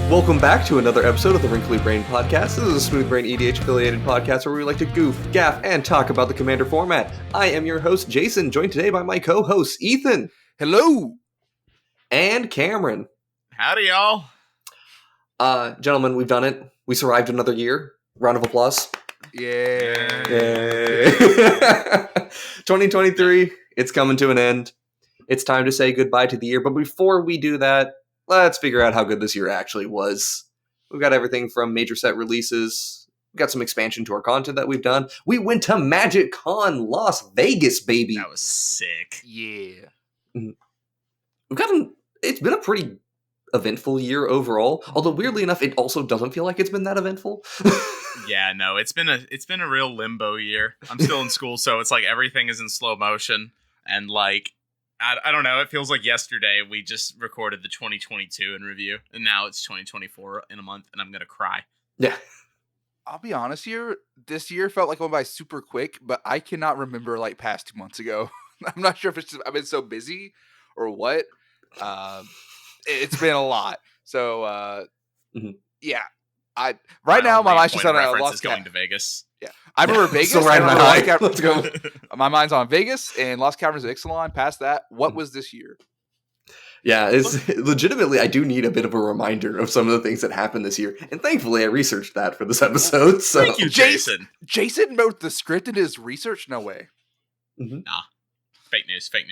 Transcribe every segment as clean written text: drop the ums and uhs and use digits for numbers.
Welcome back to another episode of the Wrinkly Brain Podcast. This is a Smooth Brain EDH affiliated podcast where we like to goof, gaff, and talk about the Commander format. I am your host, Jason, joined today by my co-hosts, Ethan. Hello. And Cameron. Howdy, y'all. Gentlemen, we've done it. We survived another year. Round of applause. Yeah. Yay. 2023, it's coming to an end. It's time to say goodbye to the year, but before we do that, let's figure out how good this year actually was. We've got everything from major set releases. We've got some expansion to our content that we've done. We went to Magic Con Las Vegas, baby. That was sick. Yeah. It's been a pretty eventful year overall. Although weirdly enough, it also doesn't feel like it's been that eventful. Yeah, no, it's been a real limbo year. I'm still in school, so it's like everything is in slow motion, and like I don't know. It feels like yesterday we just recorded the 2022 in review, and now it's 2024 in a month, and I'm gonna cry. Yeah. I'll be honest here. This year felt like it went by super quick, but I cannot remember like past 2 months ago. I'm not sure if it's just I've been so busy or what. It's been a lot. So yeah. Right now my mind's just on a Lost going to Vegas. Yeah, I remember Vegas. So right now, let's go. My mind's on Vegas and Lost Caverns of Ixalan. Past that, what was this year? Yeah, it's legitimately, I do need a bit of a reminder of some of the things that happened this year. And thankfully, I researched that for this episode. So. Thank you, Jason. Jason wrote the script in his research? No way. Nah. Fake news. Fake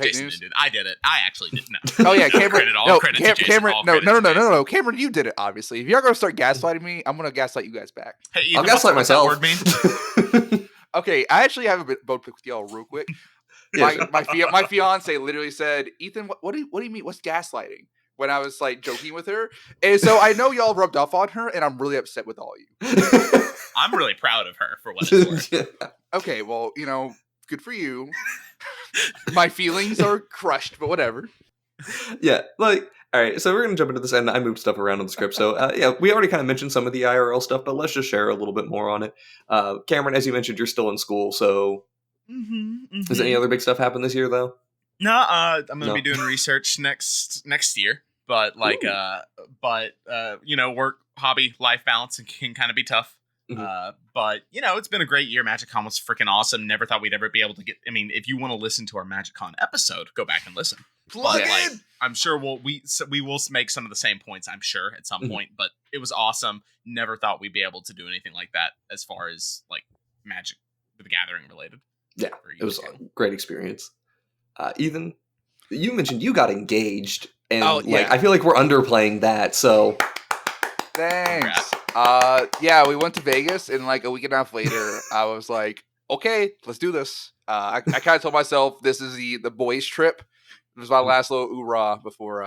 Jason news. did it. I did it. I actually did. No. Oh yeah, Cameron. Credit to Jason. Cameron. No. Cameron, you did it. Obviously, if you're gonna start gaslighting me, I'm gonna gaslight you guys back. Hey, Ethan, I'll gaslight myself. What's that word mean? Okay, I actually have a bit boat pick with y'all real quick. My fiance literally said, "Ethan, what do you mean? What's gaslighting?" When I was like joking with her, and so I know y'all rubbed off on her, and I'm really upset with all of you. I'm really proud of her for what it's worth. Okay, well, good for you. My feelings are crushed, but whatever. Yeah, all right, so we're going to jump into this, and I moved stuff around on the script, so yeah, we already kind of mentioned some of the IRL stuff, but let's just share a little bit more on it. Cameron, as you mentioned, you're still in school, so does any other big stuff happen this year, though? No, I'm going to be doing research next year, but work, hobby, life balance can kind of be tough. But it's been a great year. MagicCon was freaking awesome. Never thought we'd ever be able to get. I mean, if you want to listen to our MagicCon episode, go back and listen. Plug in. I'm sure we will make some of the same points. I'm sure at some point, but it was awesome. Never thought we'd be able to do anything like that as far as like Magic the Gathering related. Yeah, it was a great experience. Ethan, you mentioned you got engaged, and I feel like we're underplaying that. So thanks. We went to Vegas, and like a week and a half later, I was like, okay, let's do this. I kind of told myself this is the boys' trip. It was my last little oorah before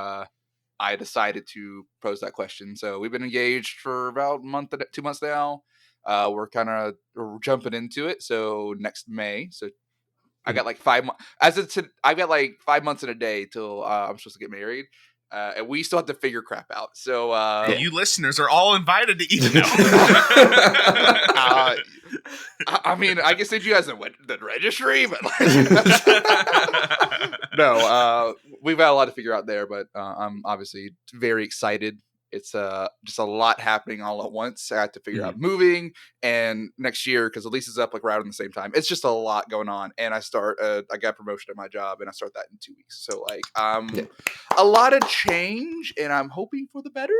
I decided to pose that question. So we've been engaged for about 2 months now. We're jumping into it. So next May. So I got like 5 months. I got like 5 months in a day till I'm supposed to get married. And we still have to figure crap out. So you listeners are all invited to eat. I mean, I can send you guys the registry, but no, we've got a lot to figure out there. But I'm obviously very excited. It's just a lot happening all at once. I have to figure out moving and next year because the lease is up like right around the same time. It's just a lot going on, and I got a promotion at my job, and I start that in 2 weeks. So a lot of change, and I'm hoping for the better.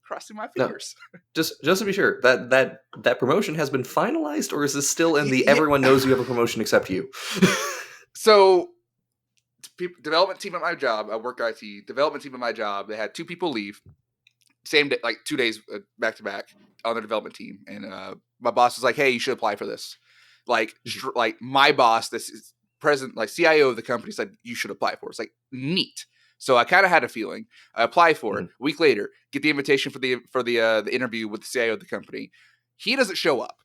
Crossing my fingers. No, just to be sure, that promotion has been finalized, or is this still in the everyone knows you have a promotion except you? So. Development team at my job, I work IT. Development team at my job, they had 2 people leave. Same day, like 2 days back to back on the development team, and my boss was like, "Hey, you should apply for this." Like my boss, this is president, like CIO of the company, said you should apply for it. It's like neat. So I kind of had a feeling. I applied for it. A week later, get the invitation for the interview with the CIO of the company. He doesn't show up.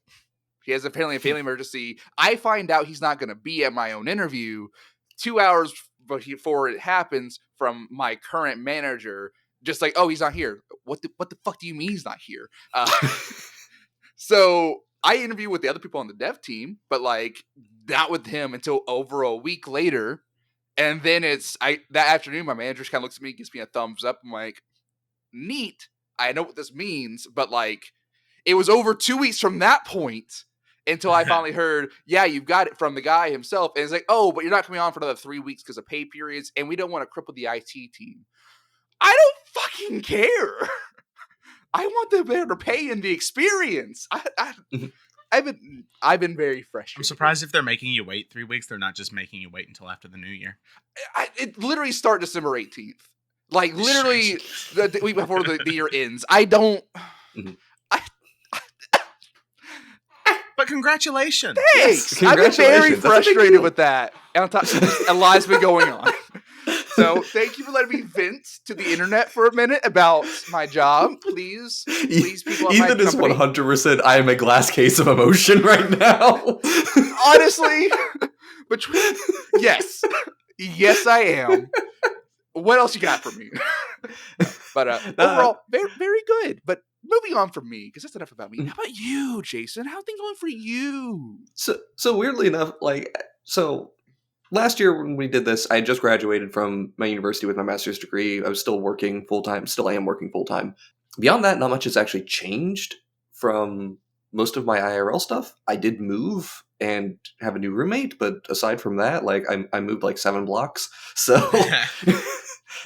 He has apparently a family emergency. I find out he's not going to be at my own interview 2 hours before it happens from my current manager. Just like, oh, he's not here. What the fuck do you mean he's not here? So I interview with the other people on the dev team, but like not with him until over a week later. And then that afternoon, my manager just kind of looks at me, gives me a thumbs up. I'm like, neat. I know what this means, but like, it was over 2 weeks from that point until I finally heard, yeah, you've got it from the guy himself. And it's like, oh, but you're not coming on for another 3 weeks because of pay periods, and we don't want to cripple the IT team. I don't fucking care. I want them there to pay in the experience. I've been very frustrated. I'm surprised if they're making you wait 3 weeks, they're not just making you wait until after the new year. It literally starts December 18th. Like, literally the week before the year ends. I don't... But congratulations. Thanks. Yes, I've been very congratulations. That's a big frustrated deal. with that. And on top, a lot's been going on. So thank you for letting me vent to the internet for a minute about my job. Please, people at my Ethan is company. 100%. I am a glass case of emotion right now. Honestly, yes, I am. What else you got for me? But overall, very, very good. But moving on from me, because that's enough about me. How about you, Jason? How are things going for you? So weirdly enough, last year when we did this, I had just graduated from my university with my master's degree. I was still working full time. Still am working full time. Beyond that, not much has actually changed from most of my IRL stuff. I did move and have a new roommate, but aside from that, I moved 7 blocks. So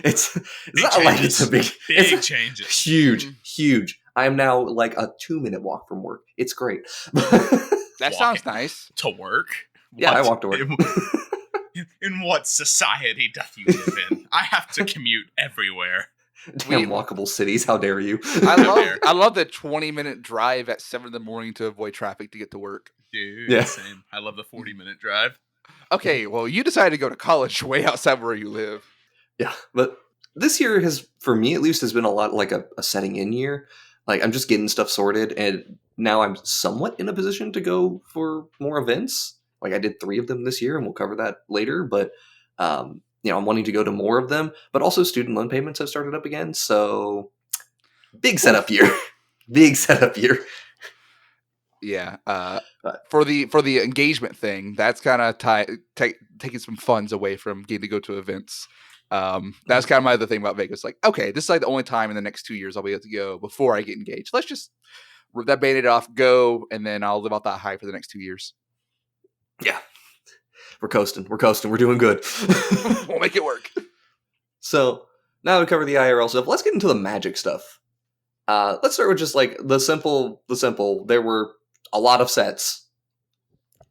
it's not like it's a big changes. Huge. I am now a 2-minute walk from work. It's great. That sounds nice. To work? Yeah, I walk to work. In what society doth you live in? I have to commute everywhere. Damn walkable cities, how dare you? I love the 20-minute drive at 7 in the morning to avoid traffic to get to work. Dude, Yeah. Same. I love the 40-minute drive. Okay, well, you decided to go to college way outside where you live. Yeah, but this year has, for me at least, has been a lot like a setting in year. I'm just getting stuff sorted, and now I'm somewhat in a position to go for more events. I did 3 of them this year, and we'll cover that later, but I'm wanting to go to more of them, but also student loan payments have started up again, so big setup year. Big setup year. Yeah. For the engagement thing, that's kind of taking some funds away from getting to go to events. That's kind of my other thing about Vegas. Okay, this is the only time in the next 2 years I'll be able to go before I get engaged. Let's just rip that Band-Aid off, go, and then I'll live out that high for the next 2 years. Yeah. We're coasting. We're doing good. We'll make it work. So now we cover the IRL stuff. Let's get into the magic stuff. Let's start with just the simple. There were a lot of sets.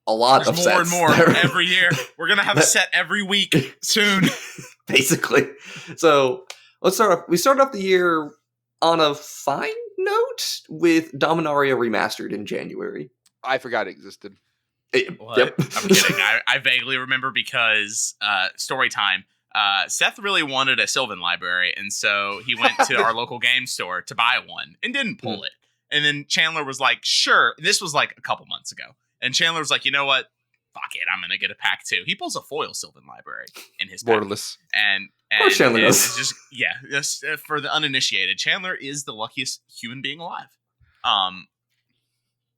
There's more and more every year. We're going to have a set every week soon. Basically. So let's start off. We started off the year on a fine note with Dominaria Remastered in January. I forgot it existed. What? Yep. I'm kidding. I vaguely remember because story time. Seth really wanted a Sylvan library, and so he went to our local game store to buy one and didn't pull it. And then Chandler was like, sure. This was a couple months ago. And Chandler was like, you know what? Fuck it. I'm going to get a pack too. He pulls a foil Sylvan library in his pack. Borderless. And Chandler does. Just for the uninitiated, Chandler is the luckiest human being alive.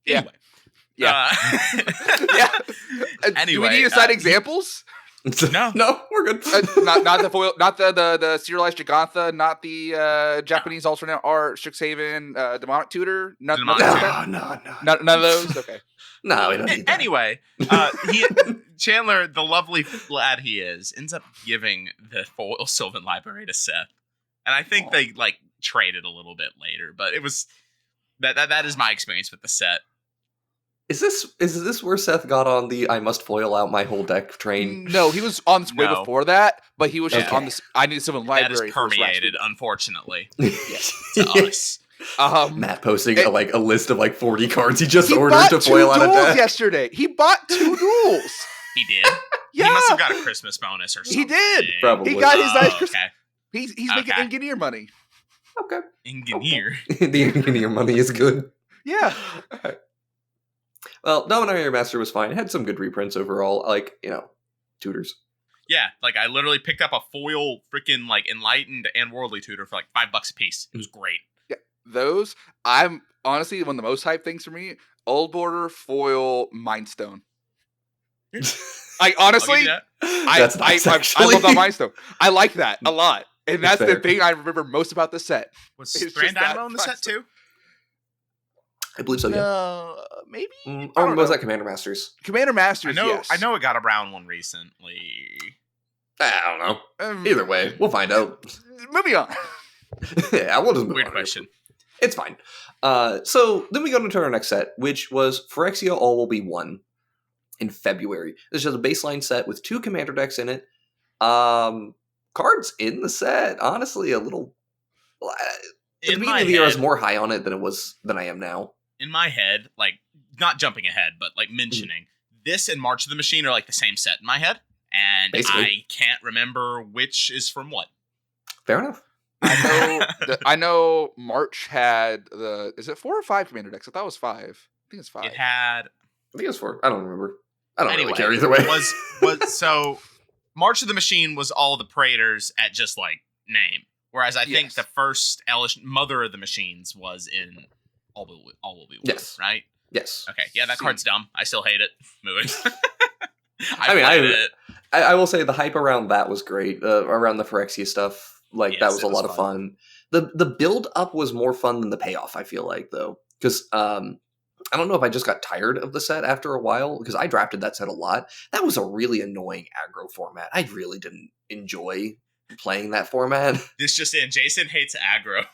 Anyway. Yeah. Yeah. Anyway, do we need to cite examples? No, we're good. Not the foil, not the serialized Jagantha, not the Japanese alternate art Strixhaven, demonic tutor. None of those. Okay. No, we don't need that. Anyway, Chandler, the lovely lad he is, ends up giving the foil Sylvan library to Seth, and I think they traded a little bit later, but it was that is my experience with the set. Is this where Seth got on the I must foil out my whole deck train? No, he was on his way before that, but he was just on this. I need Sylvan library. That is permeated, unfortunately, Yes. to us. Matt posting a list of 40 cards he just ordered to foil out a deck. Yesterday. He bought 2 duels. He did? Yeah. He must have got a Christmas bonus or something. He did. Probably. He got his nice Christmas. Okay. He's making engineer money. Okay. Engineer. The engineer money is good. Yeah. Well, Dominaria Master was fine. It had some good reprints overall, tutors. Yeah, I literally picked up a foil freaking Enlightened and Worldly tutor for $5 a piece. It was great. Yeah, those I'm honestly one of the most hyped things for me. Old Border foil Mindstone. Honestly, That's nice, I love that Mindstone. I like that a lot. And that's fair. the thing I remember most about the set. Was It's Thran just that Dynamo in the set concept. too? I believe so. Yeah. No, maybe. Or was that Commander Masters? Commander Masters? Yes. I know it got a brown one recently. I don't know. Either way, we'll find out. Moving on. Yeah, we'll just move Weird on. question. It's fine. So then we go into our next set, which was Phyrexia All Will Be One in February. This is a baseline set with 2 commander decks in it. Cards in the set, honestly, a little. At the beginning of the year, I was more high on it than I am now. In my head, like not jumping ahead, but like mentioning this and March of the Machine are like the same set in my head, and Basically. I can't remember which is from what. Fair enough. I know March had is it 4 or 5 commander decks? I thought it was 5. I think it's 5. It had. I think it's 4. I don't remember. I don't Anyway, really care either way. was so March of the Machine was all the Praetors at just like name, whereas I think Yes. the first Elish Mother of the Machines was in All Will Be One, Yes. right? Yes. Okay, yeah, that See. card's dumb. I still hate it. Moving. I will say the hype around that was great. Around the Phyrexia stuff. Like, Yes, that was it a was lot of fun. The build up was more fun than the payoff, I feel like, though. Because I don't know if I just got tired of the set after a while, because I drafted that set a lot. That was a really annoying aggro format. I really didn't enjoy playing that format. This just in, Jason hates aggro.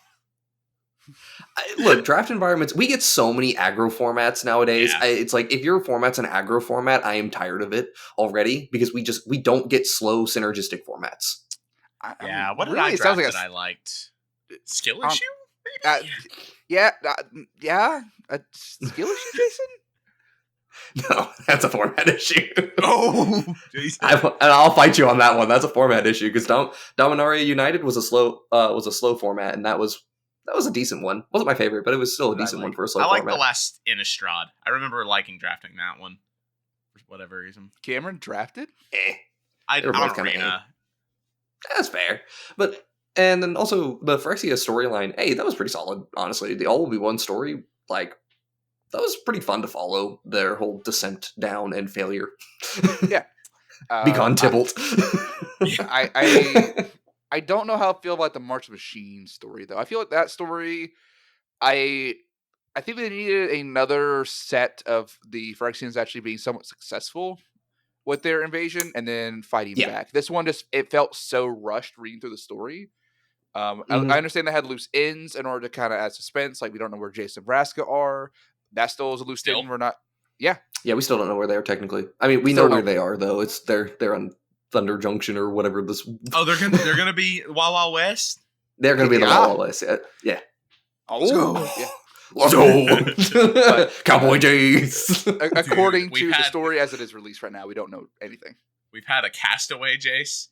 Look, draft environments, we get so many aggro formats nowadays. Yeah. It's like, if your format's an aggro format, I am tired of it already, because we don't get slow synergistic formats. Yeah, what did really, I it sounds draft like that I liked? Skill Um, issue? uh, Maybe? yeah, a skill issue, Jason? No, that's a format issue. Oh, Jason. I'll fight you on that one. That's a format issue, because Dominaria United was a slow format, and that was a decent one. Wasn't my favorite, but it was still a decent one for a slow I like format. the last Innistrad. I remember liking drafting that one for whatever reason. Cameron drafted? I They were on both kinda Arena. That's fair. And then also the Phyrexia storyline, hey, that was pretty solid, honestly. The All Will Be One story, like, that was pretty fun to follow, their whole descent down and failure. Yeah. Begone Tybalt. I don't know how I feel about the March of the Machine story, though. I feel like that story, I think they needed another set of the Phyrexians actually being somewhat successful with their invasion and then fighting back. This one it felt so rushed reading through the story. I understand they had loose ends in order to kind of add suspense. Like, we don't know where Jason and Vraska are. That still is a loose end. We're not. Yeah. Yeah, we still don't know where they are technically. I mean, we know where they are though. It's they're on Thunder Junction or whatever this. Oh, they're gonna be Wild Wild West. They're gonna be in the Wild Wild West. Yeah. Oh, yeah. Let's go, Cowboy Jays. According to the story as it is released right now, we don't know anything. We've had a Castaway Jace.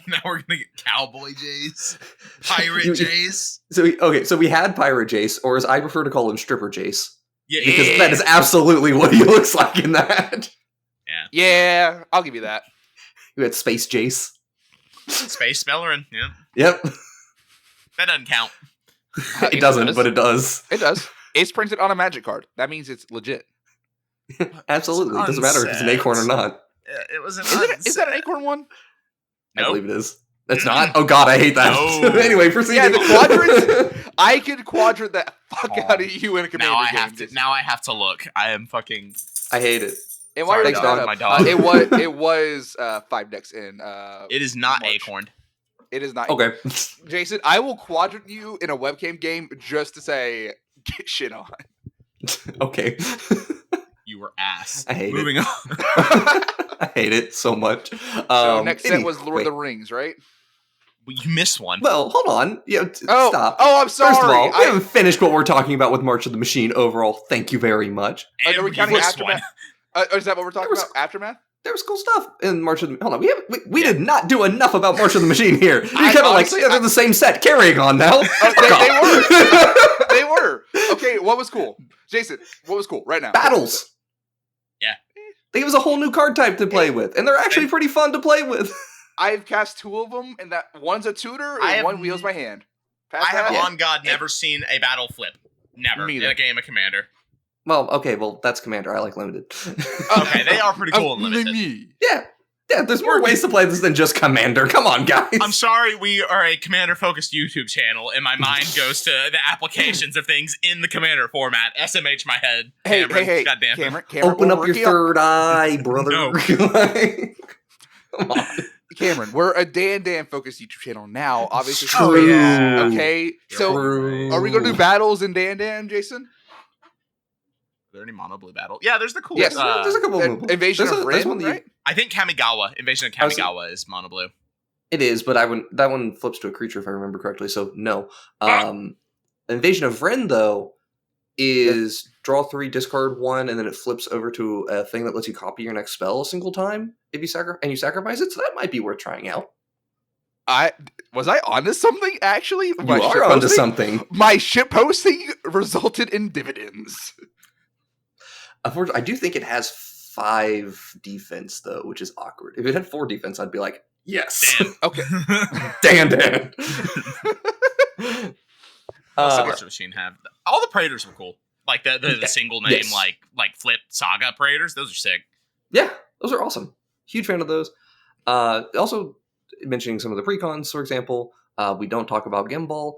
Now we're gonna get Cowboy Jace, Pirate Jace. So we had Pirate Jace, or as I prefer to call him, Stripper Jace. Yeah, because that is absolutely what he looks like in that. Yeah, I'll give you that. You had Space Jace. Space Bellerin, yeah. Yep. That doesn't count. It doesn't, but it does. It does. It's printed on a Magic card. That means it's legit. Absolutely. It doesn't matter if it's an acorn or not. It was an Is that an acorn one? I believe it is. It's not? Oh god, I hate that. No. Anyway, proceed. Yeah, the quadrants. I could quadrant that fuck out of you in a commander game. Now I have to look. I am fucking. I hate it. And why are Thanks, you dog. My dog. it was 5 decks in. It is not March. acorned. It is not. Okay. Jason, I will quadrant you in a webcam game just to say get shit on. Okay. You were ass. I hate Moving it. on. I hate it so much. So next set was Lord of the Rings, right? Well, you missed one. Well, hold on. Oh, stop. Oh, I'm sorry. First of all, we haven't finished what we're talking about with March of the Machine overall. Thank you very much. And are we you counting missed Aftermath? Is that what we're talking about? Aftermath? There was cool stuff in March of the... Hold on. We did not do enough about March of the Machine here. You're kind of like, they're the same set. Carrying on now. They were. They were. Okay, what was cool? Jason, what was cool right now? Battles. Yeah. They give us a whole new card type to play with. And they're actually pretty fun to play with. I've cast 2 of them, and that one's a tutor, and one wheels my hand. I have on God never seen a battle flip. Never. Me In a game of Commander. Well, okay, that's Commander. I like Limited. Okay, they are pretty cool in Limited. Yeah. Yeah, there's more ways to play this than just Commander. Come on, guys. I'm sorry, we are a Commander-focused YouTube channel, and my mind goes to the applications of things in the Commander format. SMH my head. Hey, goddamn. Cameron, Open up your third eye, brother. No. Come on. Cameron, we're a Dan focused YouTube channel now. Obviously, Oh, yeah. Okay, so True. are we going to do battles in Dan, Jason? Are there any mono blue battle? Yeah, there's the cool. Yes, there's a couple of Invasion of there's Rin, one that you- right? I think Kamigawa, Invasion of Kamigawa is mono blue. It is, but that one flips to a creature if I remember correctly. So no. Invasion of Ren though is draw 3, discard 1, and then it flips over to a thing that lets you copy your next spell a single time if you sacrifice it. So that might be worth trying out. Was I onto something actually? You are onto something. My ship posting resulted in dividends. Unfortunately, I do think it has 5 defense though, which is awkward. If it had 4 defense, I'd be like, yes. Dan. Okay. Dan. Monster Machine have all the Praetors were cool. Like the single name, Yes. like flip saga Praetors. Those are sick. Yeah, those are awesome. Huge fan of those. Also, mentioning some of the precons, for example, we don't talk about Gimbal,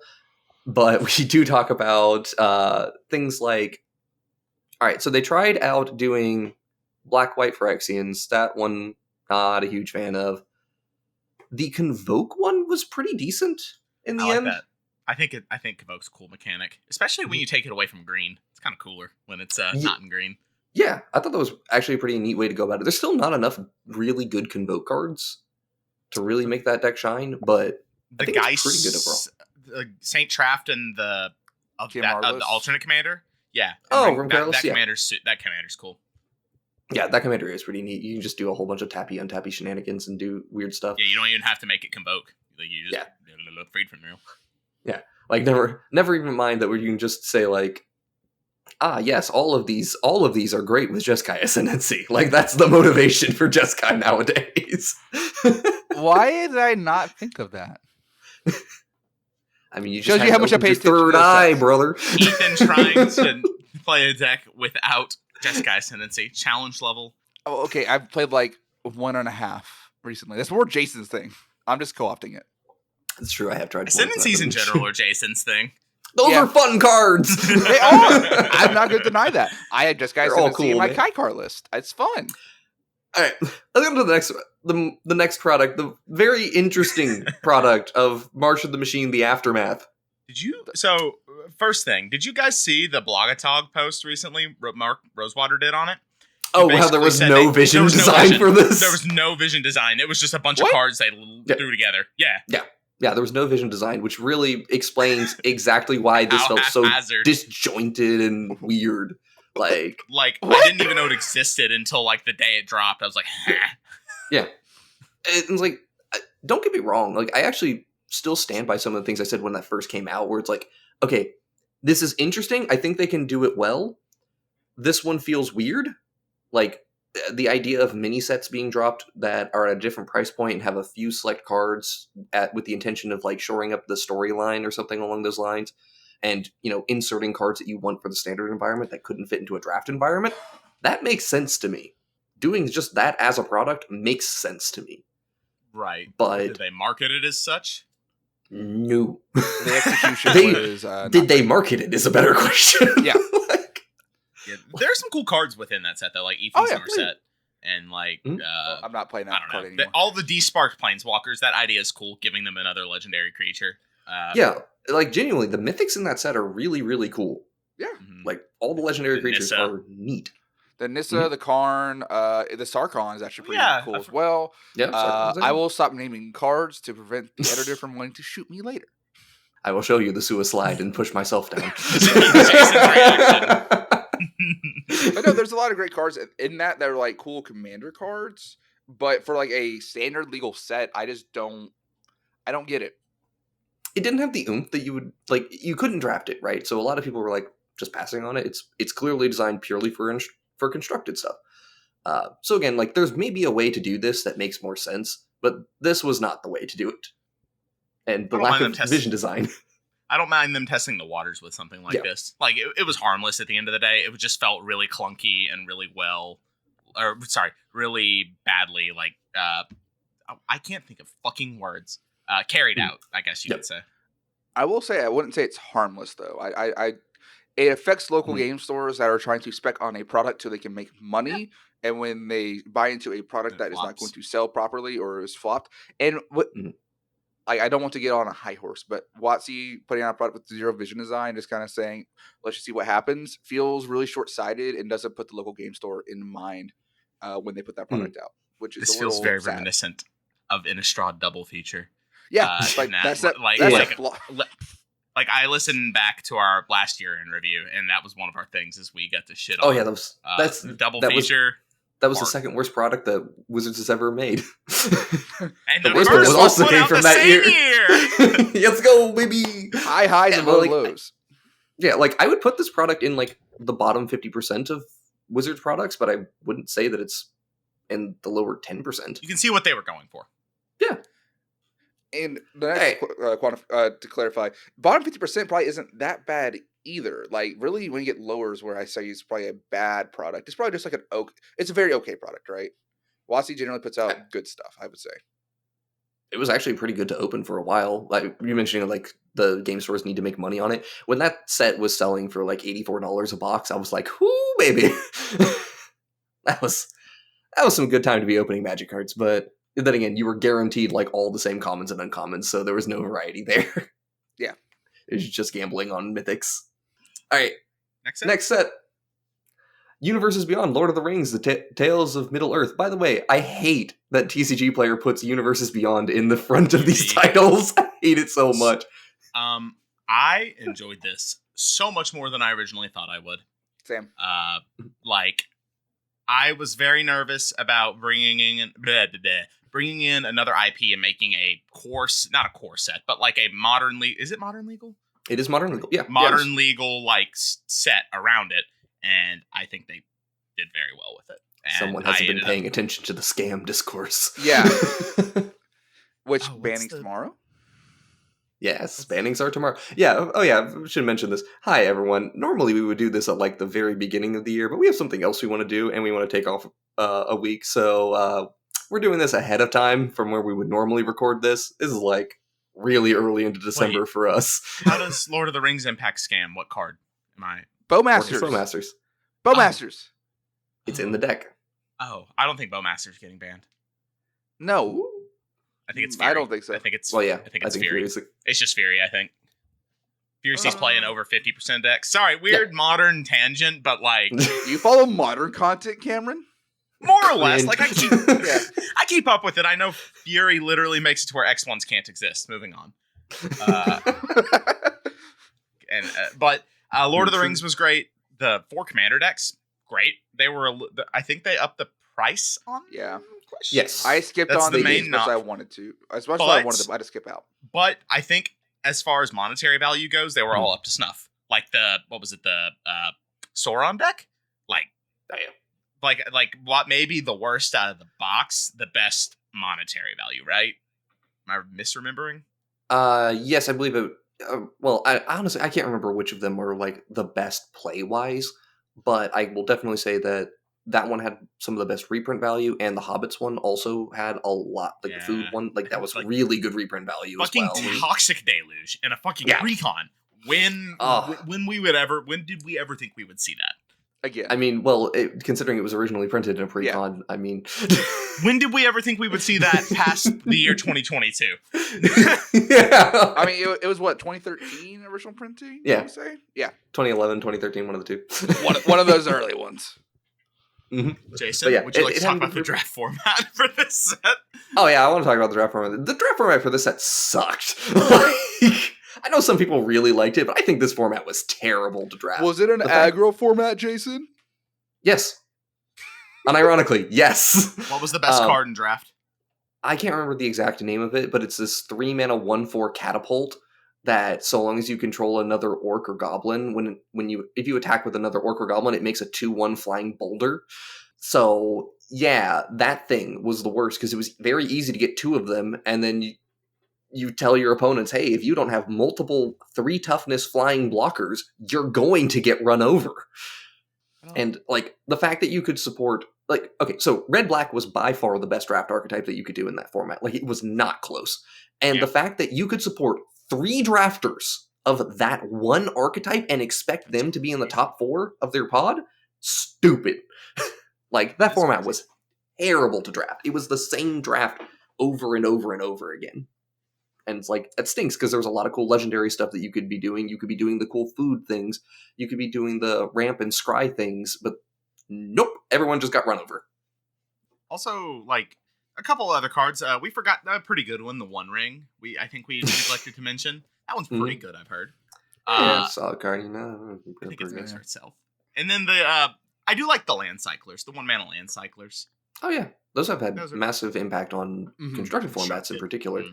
but we do talk about things like. All right, so they tried out doing black-white Phyrexians. That one, not a huge fan of. The Convoke one was pretty decent in the I like end. that. I think Convoke's a cool mechanic, especially when you take it away from green. It's kind of cooler when it's not in green. Yeah, I thought that was actually a pretty neat way to go about it. There's still not enough really good Convoke cards to really make that deck shine, but I think it's pretty good overall. Saint Traft and the alternate commander. Yeah. Oh, that commander's cool. Yeah, that commander is pretty neat. You can just do a whole bunch of tappy untappy shenanigans and do weird stuff. Yeah, you don't even have to make it Convoke. Like you just freed from real. Yeah, like never even mind that where you can just say like, yes, all of these are great with Jeskai Ascendancy. Like that's the motivation for Jeskai nowadays. Why did I not think of that? I mean, you Shows just you how much I pay attention to third those eye, sets. brother. Ethan trying to play a deck without Jeskai Ascendancy. Challenge level. Oh, okay, I've played like 1.5 recently. That's more Jason's thing. I'm just co-opting it. It's true. I have tried. Ascendancies in general are Jason's thing. Those are fun cards. They are. I'm not going to deny that. I had Jeskai They're all Ascendancy cool, in my man. Kai card list. It's fun. All right, let's go to the next product, the very interesting product of March of the Machine: The Aftermath. First thing, did you guys see the Blogatog post recently Mark Rosewater did on it? Oh, wow, there was no vision design for this? There was no vision design. It was just a bunch of cards they threw together. Yeah. Yeah, there was no vision design, which really explains exactly why this felt so disjointed and weird. Like I didn't even know it existed until like the day it dropped. I was like, yeah. It was like, don't get me wrong. Like, I actually still stand by some of the things I said when that first came out, where it's like, okay, this is interesting. I think they can do it well. This one feels weird. Like, the idea of mini sets being dropped that are at a different price point and have a few select cards with the intention of like shoring up the storyline or something along those lines, and inserting cards that you want for the standard environment that couldn't fit into a draft environment, that makes sense to me. Doing just that as a product makes sense to me. right. But Did they market it as such? No. The execution was. Did they market it is a better question. Yeah. Yeah, there's some cool cards within that set though, like Ethan's set, and like I'm not playing that I don't card know. anymore. All the desparked planeswalkers. That idea is cool, giving them another legendary creature. Yeah, like genuinely, the mythics in that set are really, really cool. Yeah, like all the legendary The creatures Nissa. are neat. the Nissa, the Karn, the Sarkon is actually pretty cool as well. Yeah, I will stop naming cards to prevent the editor from wanting to shoot me later. I will show you the suicide and push myself down. But no, there's a lot of great cards in that are like cool commander cards. But for like a standard legal set, I don't get it. It didn't have the oomph that you would like. You couldn't draft it, right? So a lot of people were like just passing on it. It's clearly designed purely for constructed stuff. So again, like there's maybe a way to do this that makes more sense, but this was not the way to do it. And the lack of vision design. I don't mind them testing the waters with something like this. Like it was harmless at the end of the day. It just felt really clunky and really really badly like I can't think of fucking words. Carried out, I guess you could say. I will say I wouldn't say it's harmless though. It affects local game stores that are trying to spec on a product so they can make money. And when they buy into a product that is not going to sell properly or is flopped, and what I don't want to get on a high horse, but WotC putting out a product with zero vision design, just kind of saying, let's just see what happens, feels really short-sighted and doesn't put the local game store in mind when they put that product out. Which is this a feels very sad. reminiscent of Innistrad double feature. Yeah, like I listened back to our last year in review, and that was one of our things is we got to shit on. Oh yeah, that's double feature. That was the second worst product that Wizards has ever made. And the worst one was also came from that year. Let's go, baby. High highs and low lows. Yeah, like I would put this product in like the bottom 50% of Wizards products, but I wouldn't say that it's in the lower 10%. You can see what they were going for. Yeah. And the next, to clarify, bottom 50% probably isn't that bad either. Like, really, when you get lowers where I say it's probably a bad product, it's probably just like it's a very okay product, right? WotC generally puts out good stuff, I would say. It was actually pretty good to open for a while. Like you mentioned, like the game stores need to make money on it. When that set was selling for like $84 a box, I was like, "Whoo, baby!" that was some good time to be opening Magic cards. But then again, you were guaranteed like all the same commons and uncommons, so there was no variety there. Yeah, it was just gambling on mythics. All right, next set. Universes Beyond, Lord of the Rings, the Tales of Middle-earth. By the way, I hate that TCG Player puts Universes Beyond in the front of these titles. I hate it so much. I enjoyed this so much more than I originally thought I would. Same. Like, I was very nervous about bringing in another IP and making a not a core set, but like a modern is it modern legal? It is modern legal, yeah. Modern legal like set around it. And I think they did very well with it. And someone hasn't been paying attention to the scam discourse. Yeah. Which banning's tomorrow? Yes, bannings are tomorrow. Yeah. Oh, yeah. I should mention this. Hi, everyone. Normally, we would do this at like the very beginning of the year, but we have something else we want to do, and we want to take off a week. So we're doing this ahead of time from where we would normally record this. This is like really early into December for us. How does Lord of the Rings impact scam? What card am I? Bowmasters. Bowmasters. It's in the deck. Oh, I don't think Bowmasters getting banned. No. I think it's Fury. I don't think so. I think it's I think it's Fury. Fury's It's just Fury, I think. Fury's playing over 50% deck. Sorry, weird modern tangent, but like you follow modern content, Cameron? More or less. Like I keep up with it. I know Fury literally makes it to where X1s can't exist. Moving on. But Lord of the Rings was great. The 4 commander decks, great. They were, I think they upped the price on them? Yeah. Yes. I skipped on the main as I wanted to. As much as I wanted to, I had to skip out. But I think as far as monetary value goes, they were all up to snuff. Like the Sauron deck? Like what maybe the worst out of the box, the best monetary value, right? Am I misremembering? Yes, I believe it. Well, I honestly I can't remember which of them were like the best play wise, but I will definitely say that one had some of the best reprint value, and the Hobbits one also had a lot. Like the food one, like that was like, really good reprint value as well. Fucking Toxic Deluge and a fucking recon. When did we ever think we would see that? Again. I mean, well, considering it was originally printed in a pre-con, I mean... when did we ever think we would see that past the year 2022? Yeah. I mean, it was what, 2013 original printing? Yeah. You say? Yeah. 2011, 2013, one of the two. one of those early ones. Mm-hmm. Jason, would you like to talk about the draft format for this set? Oh, yeah, I want to talk about the draft format. The draft format for this set sucked. I know some people really liked it, but I think this format was terrible to draft. Was it an aggro format, Jason? Yes. Unironically, yes. What was the best card in draft? I can't remember the exact name of it, but it's this 3-mana 1/4 catapult that so long as you control another orc or goblin, if you attack with another orc or goblin, it makes a 2/1 flying boulder. So, yeah, that thing was the worst because it was very easy to get 2 of them, and then you tell your opponents, hey, if you don't have multiple 3 toughness flying blockers, you're going to get run over. And like the fact that you could support like okay, so red black was by far the best draft archetype that you could do in that format. Like it was not close. And the fact that you could support 3 drafters of that one archetype and expect them to be in the top 4 of their pod, stupid. Like that format was terrible to draft. It was the same draft over and over and over again. And it's like, it stinks because there was a lot of cool legendary stuff that you could be doing. You could be doing the cool food things. You could be doing the ramp and scry things. But nope, everyone just got run over. Also, like, a couple other cards. We forgot a pretty good one, the One Ring. I think we neglected to mention. That one's pretty good, I've heard. Solid card, you know. I think it's good for itself. And then I do like the Land Cyclers, the 1-mana Land Cyclers. Oh, yeah. Those have had massive impact on constructed formats in particular.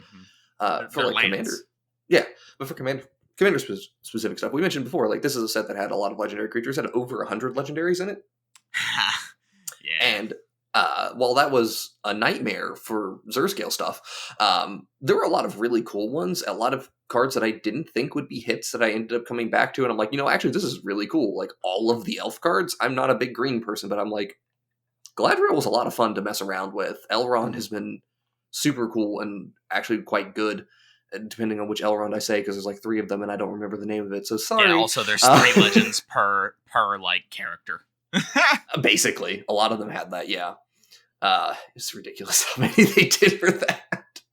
For like lands. Commander. Yeah, but for Commander specific stuff. We mentioned before, like this is a set that had a lot of legendary creatures, had over 100 legendaries in it. Yeah. And while that was a nightmare for Xur-scale stuff, there were a lot of really cool ones, a lot of cards that I didn't think would be hits that I ended up coming back to, and I'm like, actually this is really cool. Like all of the elf cards, I'm not a big green person, but I'm like, Galadriel was a lot of fun to mess around with. Elrond has been super cool and actually quite good, depending on which Elrond I say, because there's like 3 of them and I don't remember the name of it, so sorry. Yeah, also there's 3 legends per like character. Basically, a lot of them had that, yeah. It's ridiculous how many they did for that.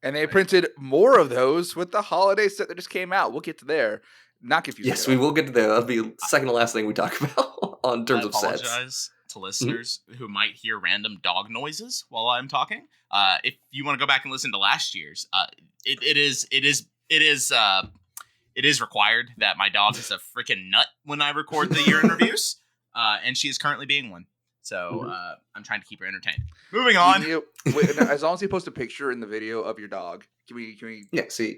And they printed more of those with the holiday set that just came out. We'll get to there. Not confused. Yes, we will get to there. That'll be the second to last thing we talk about on terms of sets. I apologize to listeners who might hear random dog noises while I'm talking. If you want to go back and listen to last year's, it is required that my dog is a freaking nut when I record the year in reviews, and she is currently being one. So I'm trying to keep her entertained. Moving on. As long as you post a picture in the video of your dog, can we? Yeah. See,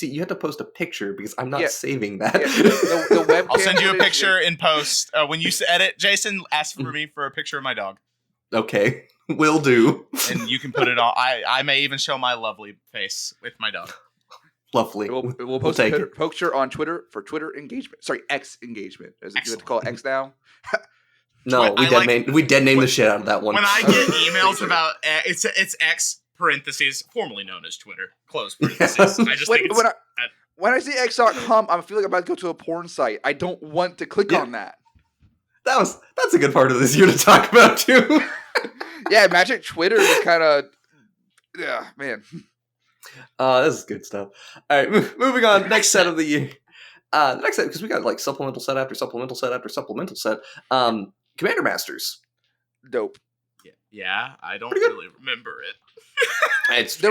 you had to post a picture because I'm not saving that. Yeah, the webcam I'll send you a picture in post when you edit. Jason, ask for me for a picture of my dog. Okay, will do. And you can put it on. I may even show my lovely face with my dog. Lovely. We'll post a picture on Twitter for Twitter engagement. Sorry, X engagement. Is it good to call it X now? No, we dead named the shit out of that one. When I get emails about it's X parentheses, formerly known as Twitter, close parentheses. I just think it's... When I see X.com, I feel like I'm about to go to a porn site. I don't want to click on that. That's a good part of this year to talk about too. Yeah, imagine Twitter is kind of, yeah, man. This is good stuff. All right, moving on. Next set of the year. The next set, because we got like supplemental set after supplemental set after supplemental set. Commander Masters. Dope. Yeah, I don't really remember it. It's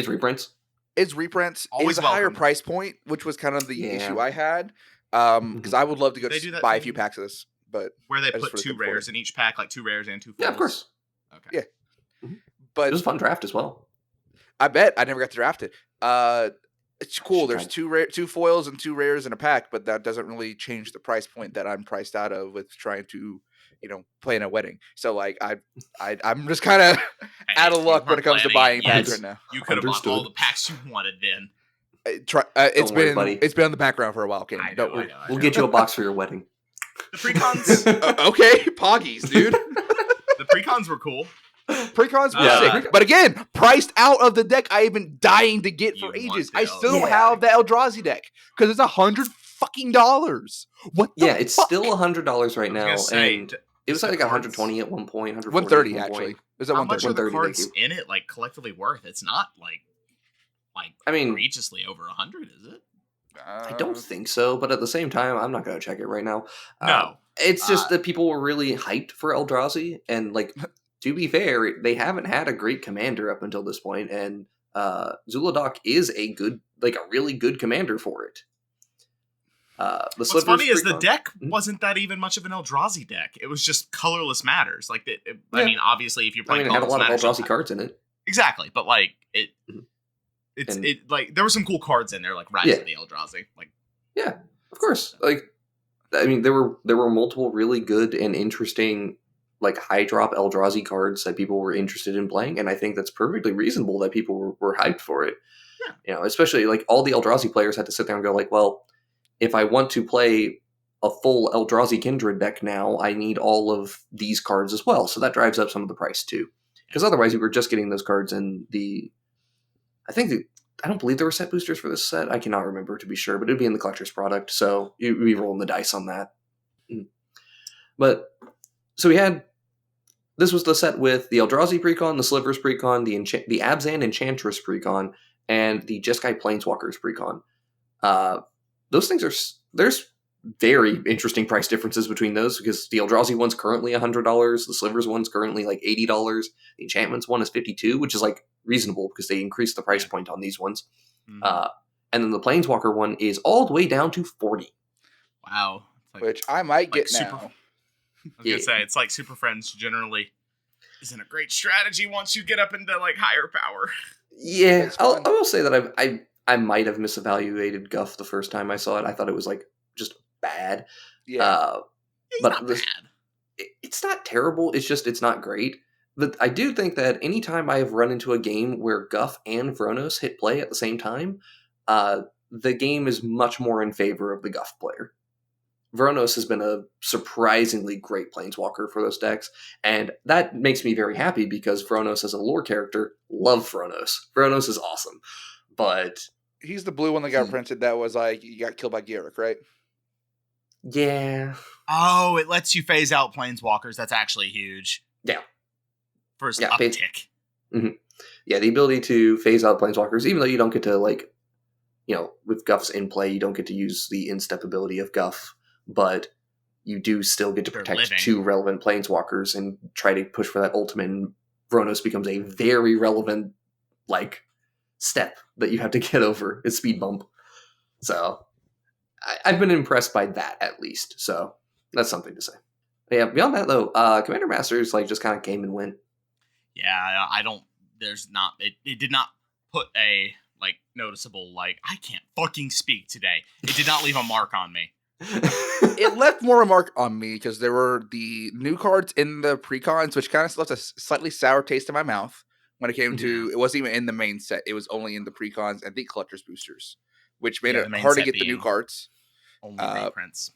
reprints. It's reprints. Always it's a higher price point, which was kind of the issue I had. Because I would love to go buy a few packs of this, but where they put 2 rares in each pack, like 2 rares and 2 foils. Yeah, of course. Okay. Yeah, but it was a fun draft as well. I bet I never got to draft it. It's cool. There's 2 foils and 2 rares in a pack, but that doesn't really change the price point that I'm priced out of with trying to, play in a wedding. So like I'm just kind of out of luck when it comes to buying packs right now. You could have bought all the packs you wanted then. It's been on the background for a while, Ken. We'll get you a box for your wedding. The precons. Okay, poggies, dude. The precons were cool. Precons were sick, but again, priced out of the deck I've been dying to get for ages. I still have the Eldrazi deck because it's $100 fucking. What? It's still $100 right now, and it was like 120 at one point. 130 actually. Is that how much are the 130 cards in it like collectively worth? It's not like egregiously over 100, is it? I don't think so, but at the same time, I'm not going to check it right now. No, it's just that people were really hyped for Eldrazi, and like. To be fair, they haven't had a great commander up until this point, and Zuladoc is a really good commander for it. What's funny is the deck wasn't that even much of an Eldrazi deck. It was just colorless matters. Like, I mean, obviously, if you're playing, it had a lot of Eldrazi cards in it. Exactly, but like there were some cool cards in there, like Rise of the Eldrazi. Like, yeah, of course. Like, I mean, there were multiple really good and interesting. Like high drop Eldrazi cards that people were interested in playing, and I think that's perfectly reasonable that people were hyped for it. Yeah. Especially like all the Eldrazi players had to sit there and go like, well, if I want to play a full Eldrazi Kindred deck now, I need all of these cards as well. So that drives up some of the price too. Because otherwise we were just getting those cards in the... I don't believe there were set boosters for this set. I cannot remember to be sure, but it'd be in the collector's product. So you'd be rolling the dice on that. But, so we had... This was the set with the Eldrazi Precon, the Slivers Precon, the Abzan Enchantress Precon, and the Jeskai Planeswalkers Precon. Those things are... There's very interesting price differences between those, because the Eldrazi one's currently $100, the Slivers one's currently like $80, the Enchantments one is $52, which is like reasonable because they increased the price point on these ones. And then the Planeswalker one is all the way down to $40. Wow. Like, which I might get now. I was gonna say, it's like Super Friends generally isn't a great strategy once you get up into like higher power. Yeah, I will say that I might have misevaluated Guff the first time I saw it. I thought it was like just bad. Yeah, but it's not terrible. It's just it's not great. But I do think that anytime I have run into a game where Guff and Vronos hit play at the same time, the game is much more in favor of the Guff player. Vronos has been a surprisingly great planeswalker for those decks, and that makes me very happy because Vronos as a lore character, love Vronos. Vronos is awesome, but... He's the blue one that got printed that was like, you got killed by Garrick, right? Yeah. Oh, it lets you phase out planeswalkers. That's actually huge. Yeah. First uptick. Mm-hmm. Yeah, the ability to phase out planeswalkers, even though you don't get to, like, with Guff's in play, you don't get to use the in-step ability of Guff, but you do still get to protect two relevant planeswalkers and try to push for that ultimate, and Vronos becomes a very relevant, like, step that you have to get over. It's speed bump. So, I've been impressed by that, at least. So, that's something to say. But yeah, beyond that, though, Commander Masters, like, just kind of came and went. Yeah, it did not put a, like, noticeable, like, I can't fucking speak today. It did not leave a mark on me. It left more a mark on me because there were the new cards in the precons, which kind of left a slightly sour taste in my mouth when it came to, it wasn't even in the main set. It was only in the precons and the collector's boosters, which made it hard to get the new cards. Only reprints.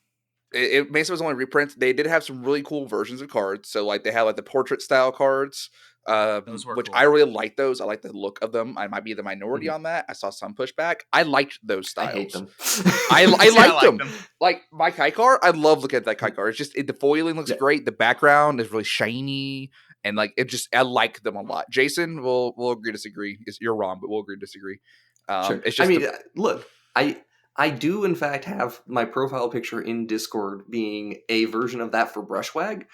It basically was only reprints. They did have some really cool versions of cards. So like they had like the portrait style cards, which cool. I really like those. I like the look of them. I might be the minority on that. I saw some pushback. I liked those styles. I hate them. I liked them. Like my Kaikar, I love looking at that Kaikar. It's just the foiling looks great. The background is really shiny, and like I like them a lot. Jason, we'll agree to disagree. You're wrong, but we'll agree to disagree. Sure. It's just look, I do in fact have my profile picture in Discord being a version of that for Brushwag,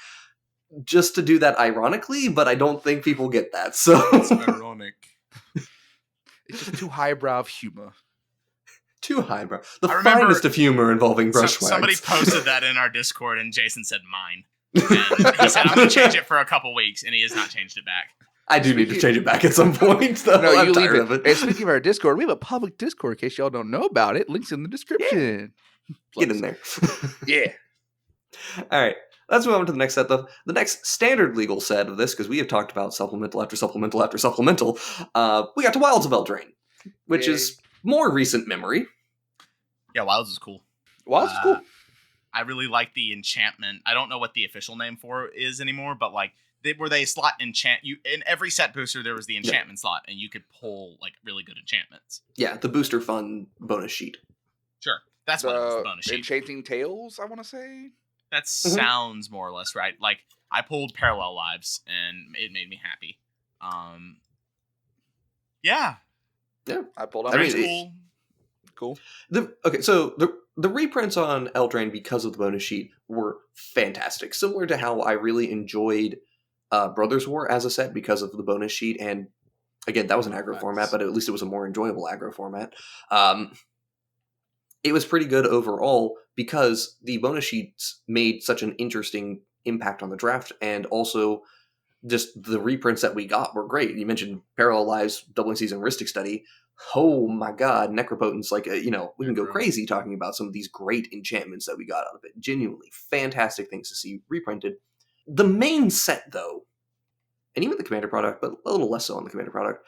just to do that ironically, but I don't think people get that. So it's ironic. It's just too highbrow of humor. Too highbrow. The finest of humor involving Brushwag. Somebody posted that in our Discord, and Jason said mine. And he said, I'm going to change it for a couple weeks, and he has not changed it back. I do need to change it back at some point, though. No, I'm tired of it. And speaking of our Discord, we have a public Discord in case y'all don't know about it. Links in the description. Yeah. Get in there. Yeah. All right. Let's move on to the next set, though. The next standard legal set of this, because we have talked about supplemental after supplemental after supplemental. We got to Wilds of Eldraine, which is more recent memory. Yeah, Wilds is cool. Wilds is cool. I really like the enchantment. I don't know what the official name for it is anymore, but like where they slot enchant you in every set booster. There was the enchantment slot, and you could pull like really good enchantments. Yeah, the booster fun bonus sheet. Sure, that's what it was. The bonus sheet. Enchanting Tales, I want to say. That sounds more or less right. Like I pulled Parallel Lives, and it made me happy. Yeah. I pulled out. Cool. So the reprints on Eldraine because of the bonus sheet were fantastic. Similar to how I really enjoyed Brothers War as a set because of the bonus sheet. And again, that was an aggro format, but at least it was a more enjoyable aggro format. It was pretty good overall because the bonus sheets made such an interesting impact on the draft, and also just the reprints that we got were great. You mentioned Parallel Lives, Doubling Season, Ristic Study. Oh my god, Necropotence, like, we can go crazy talking about some of these great enchantments that we got out of it. Genuinely fantastic things to see reprinted. The main set, though, and even the Commander product, but a little less so on the Commander product,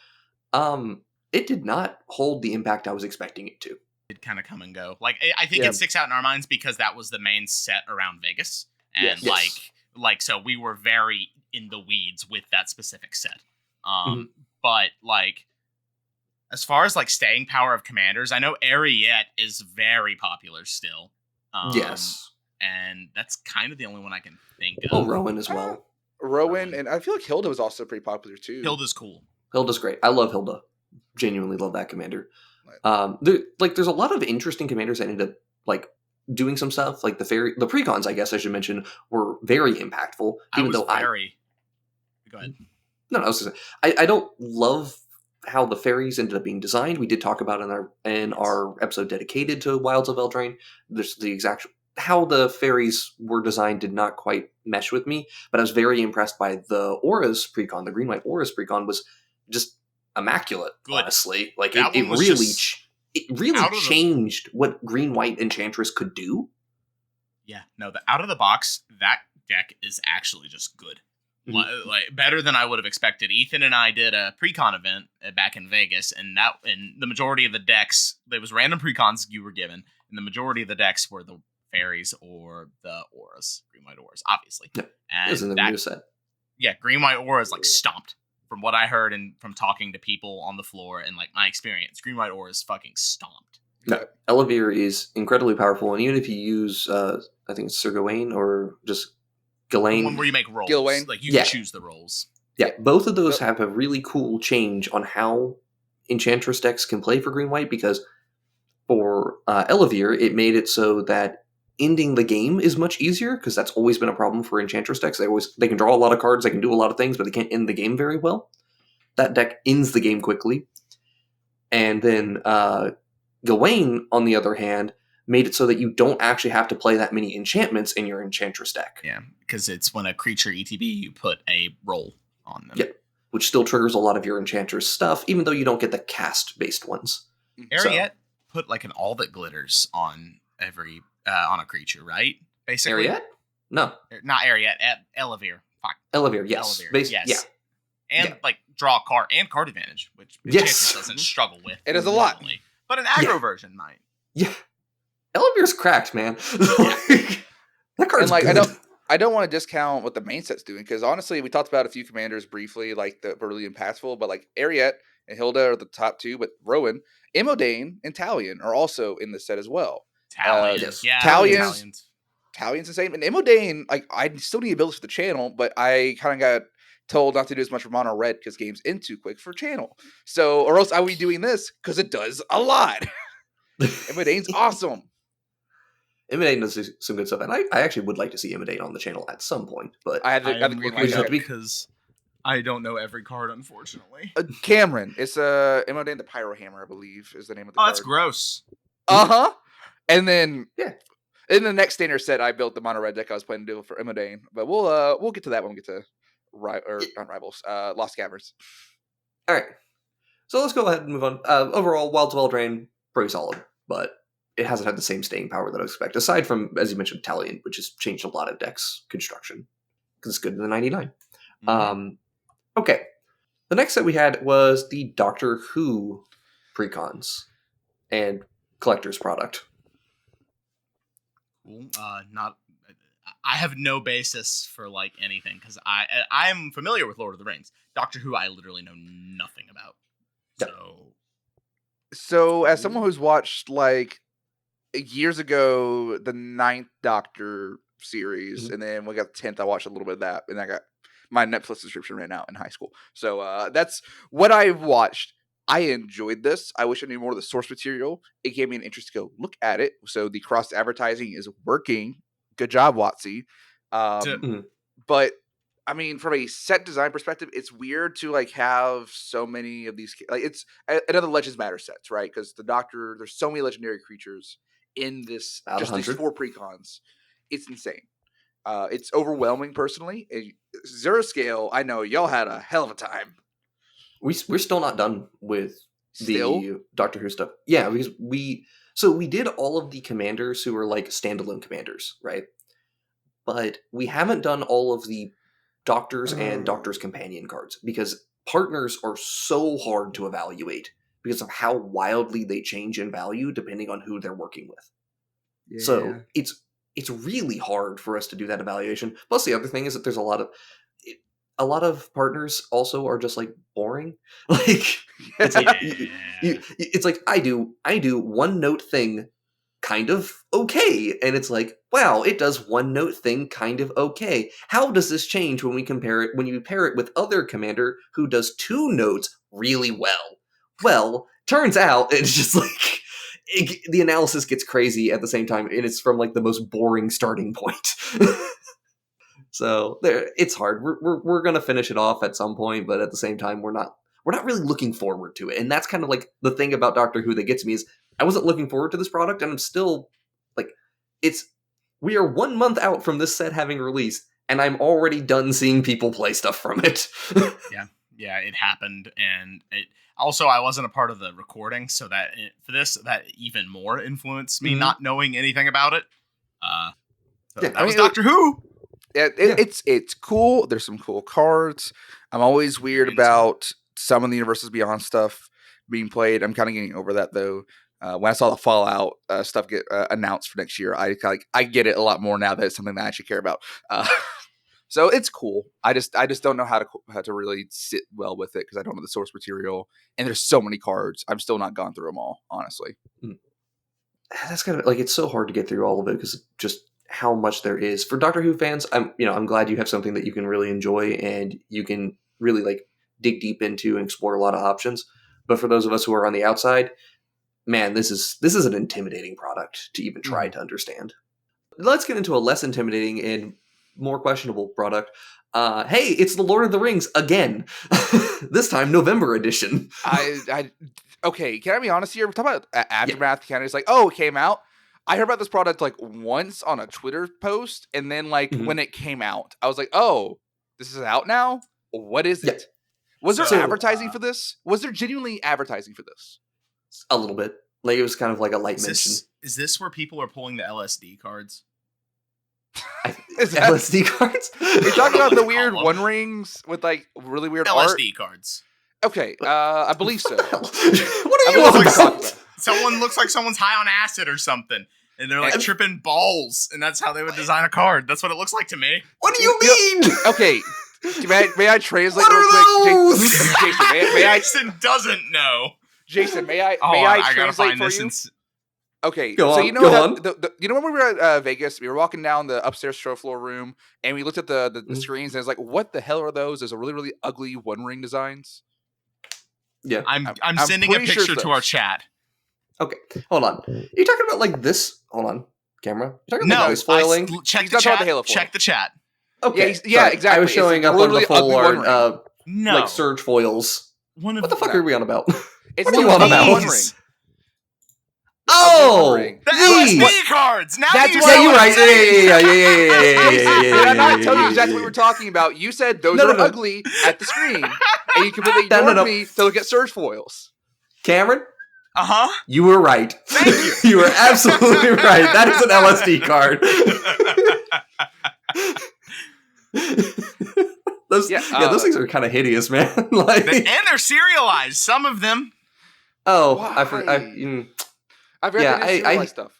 it did not hold the impact I was expecting it to. did kind of come and go. Like, I think Yeah. it sticks out in our minds because that was the main set around Vegas. And Yes. like, so we were very in the weeds with that specific set. Mhm. But like, as far as like staying power of commanders, I know Ariette is very popular still. Yes. And that's kind of the only one I can think Oh, of. Rowan as well. Rowan, and I feel like Hilda was also pretty popular too. Hilda's cool. Hilda's great. I love Hilda. Genuinely love that commander. Right. There's a lot of interesting commanders that ended up like doing some stuff. Like the precons, I guess I should mention, were very impactful. Go ahead. No, I was gonna say, I don't love how the fairies ended up being designed. We did talk about in our episode dedicated to Wilds of Eldraine. There's the exact how the fairies were designed did not quite mesh with me, but I was very impressed by the auras precon. The green white auras precon was just immaculate. Good. Honestly, like That it one was really just it really out of the- changed what green white enchantress could do. Yeah, no, the out of the box, that deck is actually just good. Like better than I would have expected. Ethan and I did a precon event back in Vegas, and the majority of the decks, there was random precons you were given, and the majority of the decks were the fairies or the auras, green white auras, obviously. Yep. And It was in the new set. Yeah, green white auras like stomped. From what I heard and from talking to people on the floor and like my experience, green white auras fucking stomped. No, Elevere is incredibly powerful, and even if you use, I think it's Sir Gawain or just The Ghislaine. one where you make rolls. Gilwain. Like you Yeah. can choose the rolls. Yeah, both of those have a really cool change on how Enchantress decks can play for green white, because for Elevere, it made it so that ending the game is much easier, because that's always been a problem for Enchantress decks. They can draw a lot of cards, they can do a lot of things, but they can't end the game very well. That deck ends the game quickly. And then Gawain, on the other hand, made it so that you don't actually have to play that many enchantments in your Enchantress deck. Yeah, because it's when a creature ETB, you put a roll on them. Yeah, which still triggers a lot of your Enchantress stuff, even though you don't get the cast-based ones. Ariette put like an all that glitters on every on a creature, right? Basically, Ariette? No. Not Ariette. Elevere. Fuck. Elevere, yes. Elevere, yes. Yeah. And like draw a card and card advantage, which Yes. Enchantress doesn't struggle with. It is a lot. normally. But an aggro version might. Yeah. Elevere's cracked, man. That card's And like good. I don't want to discount what the main set's doing, because honestly, we talked about a few commanders briefly, like that were really impactful. But like Ariette and Hilda are the top two, but Rowan, Imodane, and Talion are also in the set as well. Talion. yes. Yeah. Talion's- Talion's the same, and Imodane, like I still need abilities for the channel, but I kind of got told not to do as much for mono red because game's end too quick for channel. So, or else I would be doing this because it does a lot. Imodane's awesome. Imodane does some good stuff, and I actually would like to see Imodane on the channel at some point, but I had the green light looking deck. because I don't know every card, unfortunately. Cameron, it's Imodane the Pyro Hammer, I believe, is the name of the Oh, card. that's gross. Uh-huh. And then Yeah. in the next standard set, I built the mono red deck I was planning to do for Imodane, but we'll get to that when we get to not Rivals, Lost Caverns. all right. So let's go ahead and move on. Overall, Wilds of Eldraine, pretty solid, but it hasn't had the same staying power that I expect, aside from, as you mentioned, Talion, which has changed a lot of decks construction, because it's good in the 99. Okay. The next set we had was the Doctor Who precons and collector's product. Cool. Not. I have no basis for like anything because I'm familiar with Lord of the Rings. Doctor Who, I literally know nothing about. Yep. So, as someone who's watched like years ago the 9th Doctor series, and then we got the 10th, I watched a little bit of that, and I got my Netflix subscription ran out in high school. So that's what I've watched. I enjoyed this. I wish I knew more of the source material. It gave me an interest to go look at it. So the cross advertising is working. Good job, Watsy. But I mean, from a set design perspective, it's weird to like have so many of these. Like it's another Legends Matter sets, right? Because the Doctor, there's so many legendary creatures in this. About Just these 100. 4 precons. It's insane. It's overwhelming personally. Zero scale. I know y'all had a hell of a time. We're still not done with Still? the Doctor Who stuff. Yeah, because we did all of the commanders who were like standalone commanders, right? But we haven't done all of the Doctors and Doctor's Companion cards, because partners are so hard to evaluate because of how wildly they change in value depending on who they're working with. Yeah. So it's really hard for us to do that evaluation. Plus, the other thing is that there's a lot of partners also are just like boring. Like it's like it's like I do one note thing kind of okay, and it's like, wow, it does one note thing kind of okay. How does this change when you pair it with other commander who does two notes really well? Well, turns out it's just like the analysis gets crazy at the same time, and it's from like the most boring starting point. So it's hard. We're gonna finish it off at some point, but at the same time, we're not really looking forward to it. And that's kind of like the thing about Doctor Who that gets me is I wasn't looking forward to this product, and I'm still like, we are 1 month out from this set having released, and I'm already done seeing people play stuff from it. Yeah, it happened, and also I wasn't a part of the recording, so that even more influenced me not knowing anything about it. That was Doctor Who. It's cool. There's some cool cards. I'm always weird about some of the Universes Beyond stuff being played. I'm kind of getting over that though. When I saw the Fallout stuff get announced for next year, I get it a lot more now that it's something that I actually care about. So it's cool. I just don't know how to really sit well with it because I don't know the source material, and there's so many cards. I'm still not gone through them all, honestly. That's kind of like, it's so hard to get through all of it because just how much there is. For Doctor Who fans, I'm glad you have something that you can really enjoy and you can really like dig deep into and explore a lot of options. But for those of us who are on the outside, man, this is an intimidating product to even try to understand. Let's get into a less intimidating and more questionable product. Hey, it's the Lord of the Rings again. This time November edition. Okay, can I be honest here? We're talking about Aftermath. Kind of it's like, oh, it came out. I heard about this product like once on a Twitter post, and then like when it came out, I was like, oh, this is out now? What is it? Was there advertising for this? Was there genuinely advertising for this? A little bit. Like, it was kind of like a light mention. Is this where people are pulling the LSD cards? LSD cards? You're talking about the weird One Rings with like really weird LSD cards. Okay, I believe so. What are you talking about? Someone looks like someone's high on acid or something, and they're like tripping balls, and that's how they would design a card. That's what it looks like to me. What do you mean? Okay, may I translate what real quick? Jason, Jason doesn't know. Jason, may I translate for you? Okay, so you know when we were at Vegas, we were walking down the upstairs show floor room, and we looked at the screens, and it's like, what the hell are those? There's a really, really ugly One Ring designs. Yeah, I'm sending a picture to our chat. Okay, hold on. You're talking about like this? Hold on, camera. You're talking about voice foiling? Check the chat. Check the chat. Okay, yeah, exactly. I was showing up on the full art, no, like surge foils. What the fuck are we on about? What are you on about? One Ring. Oh, the LSD cards. Now that's you're right. Yeah. Did I not tell you exactly what we're talking about? You said those are ugly at the screen, and you completely ignored me to look at surge foils. Cameron? You were right. Thank you. You were absolutely right. That is an LSD card. Those things are kind of hideous, man. Like, and they're serialized. Some of them. Oh, Why? I've read serialized stuff.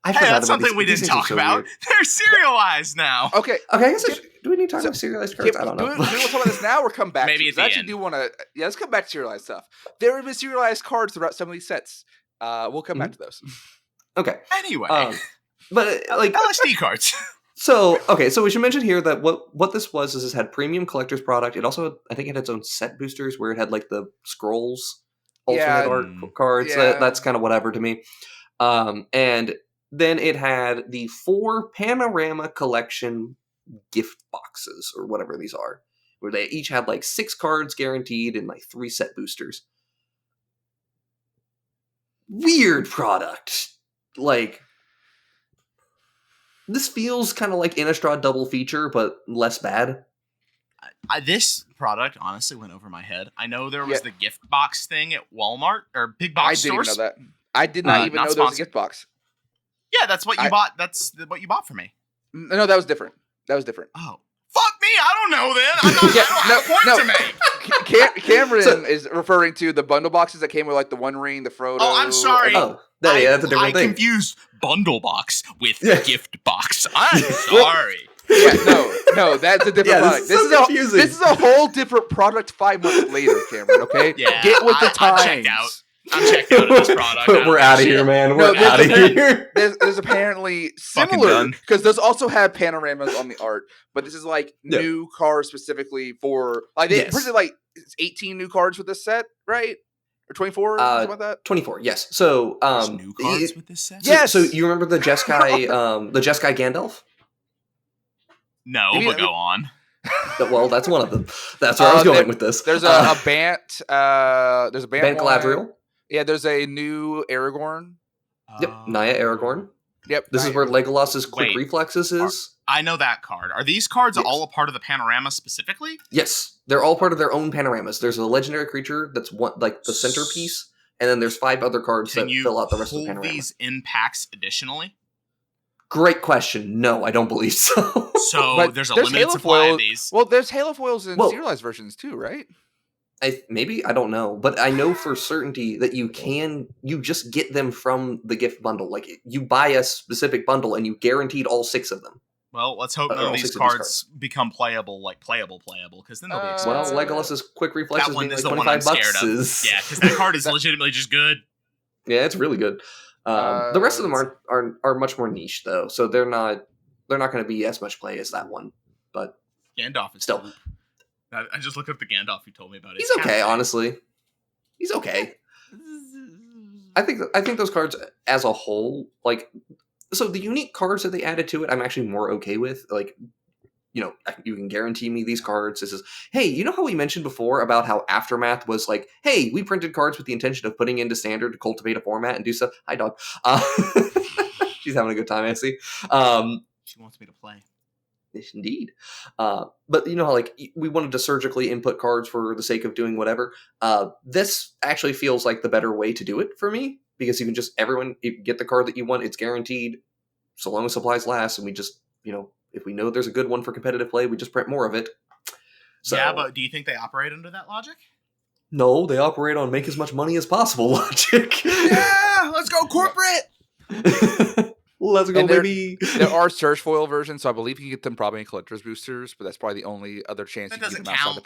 Hey, that's something we didn't talk about. They're serialized now. Okay. I guess do we need to talk about serialized cards? I don't know. Do we want to talk about this now or come back? Maybe at the end. I actually end. do want to. Yeah, let's come back to serialized stuff. There have been serialized cards throughout some of these sets. We'll come back to those. Okay. Anyway, but like LSD cards. So we should mention here that what this was is this had premium collector's product. It also, I think, it had its own set boosters where it had like the scrolls, alternate art cards. Yeah. That's kind of whatever to me. And then it had the 4 Panorama Collection gift boxes, or whatever these are, where they each had like 6 cards guaranteed and like 3 set boosters. Weird product. Like, this feels kind of like Innistrad double feature, but less bad. This product honestly went over my head. I know there was the gift box thing at Walmart or big box stores. I didn't know that. I did not even know there was a gift box. Yeah, that's what you bought. That's what you bought for me. No, that was different. Oh, fuck me! I don't know then. I don't have a point to make. Cameron is referring to the bundle boxes that came with like the One Ring, the Frodo. Oh, I'm sorry. Oh, that's a different I thing. confused bundle box with Yeah. gift box. I'm sorry. Yeah, no, that's a different product. This is so confusing. This is a whole different product 5 months later, Cameron. Okay, Yeah, get with the I'm times. checked out. I'm checked out of this product. We're out of here, man. We're No, out of here. There's apparently Fucking similar done. because those also have panoramas on the art, but this is like Yeah. new cards specifically for like they Yes. printed like 18 new cards with this set, right? Or 24, something like that. 24. Yes. So There's new cards with this set? Yes. So you remember the Jeskai Gandalf? No, You mean- but go on. Well, that's one of them. That's where I was going with this. There's a Bant. There's a Bant Bant. Galadriel. Yeah, there's a new Aragorn. Yep. Naya Aragorn. Yep. This is where Legolas's quick Wait. reflexes is. I know that card. Are these cards Yes. all a part of the panorama specifically? Yes, they're all part of their own panoramas. There's a legendary creature that's one like the centerpiece, and then there's 5 other cards Can that you fill out the rest of the pull panorama. these in packs additionally? Great question. No, I don't believe so. So But there's a there's limited Halo supply foil- of these. Well, there's Halo foils in Well- serialized versions too, right? Maybe I don't know, but I know for certainty that you just get them from the gift bundle. Like you buy a specific bundle and you guaranteed all 6 of them. Well, let's hope none all of these 6 of these cards become playable, because then they'll be expensive. Well, Legolas's quick reflexes that one being is like the one I'm 25 scared bucks of. is Yeah, because that card is legitimately just good. yeah, it's really good. The rest of them are much more niche though, so they're not going to be as much play as that one. But Gandalf is Still. dope. I just looked up the Gandalf you told me about. he's okay, honestly. He's okay. I think those cards as a whole, like, so the unique cards that they added to it, I'm actually more okay with. Like, you can guarantee me these cards. This is, hey, you know how we mentioned before about how Aftermath was like, hey, we printed cards with the intention of putting into standard to cultivate a format and do stuff. Hi, dog. She's having a good time, I see. She wants me to play. Indeed. But you know how like we wanted to surgically input cards for the sake of doing whatever. This actually feels like the better way to do it for me because you can just you get the card that you want. It's guaranteed so long as supplies last, and we just if we know there's a good one for competitive play, we just print more of it. So, Yeah, but do you think they operate under that logic? no, they operate on make as much money as possible logic. Yeah, let's go corporate. Let's go, And baby. There are search foil versions, so I believe you can get them probably in collector's boosters, but that's probably the only other chance That you can get doesn't them outside count. the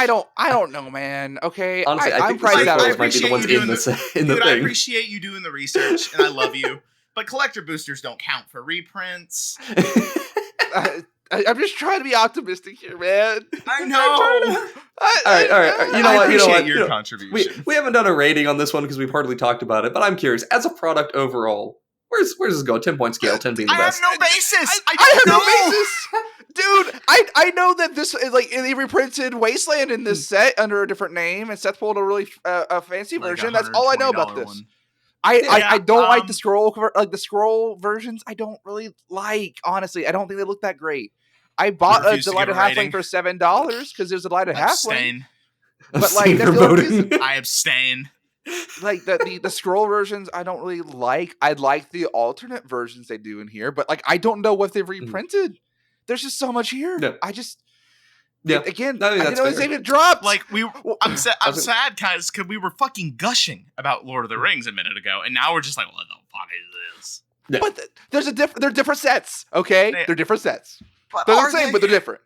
panorama. I don't know, man. Okay, Honestly, I I'm think the priced search out. foils might be the appreciate ones you in doing the Dude, I thing. appreciate you doing the research, and I love you. But collector boosters don't count for reprints. I'm just trying to be optimistic here, man. I know. All right. You know I what? You know appreciate what? your You know, contribution. we haven't done a rating on this one because we've hardly talked about it, but I'm curious. As a product overall, where's this go? 10-point scale, 10 being the I have best. no basis. I have don't no know. basis. Dude, I know that this is like they reprinted Wasteland in this set under a different name, and Seth pulled a really a fancy Like version. That's all I know about $120 this. one. I don't like the um, scroll versions. I don't really like, honestly. I don't think they look that great. I bought a refuse to delighted give a halfling rating. for $7 because there's a delighted halfling. Abstain. But, like, Abstain that's or the only voting. I abstain. Like the scroll versions, I don't really like. I like the alternate versions they do in here, but like I don't know what they've reprinted. There's just so much here. Yeah. I just Yeah. again, I mean, I that's didn't know fair. it even dropped. Like I'm I was- sad, guys, because we were fucking gushing about Lord of the Rings a minute ago, and now we're just like, what the fuck is this? Yeah. But they're different sets. Okay, they're different sets. But They're the are same, they? but they're different.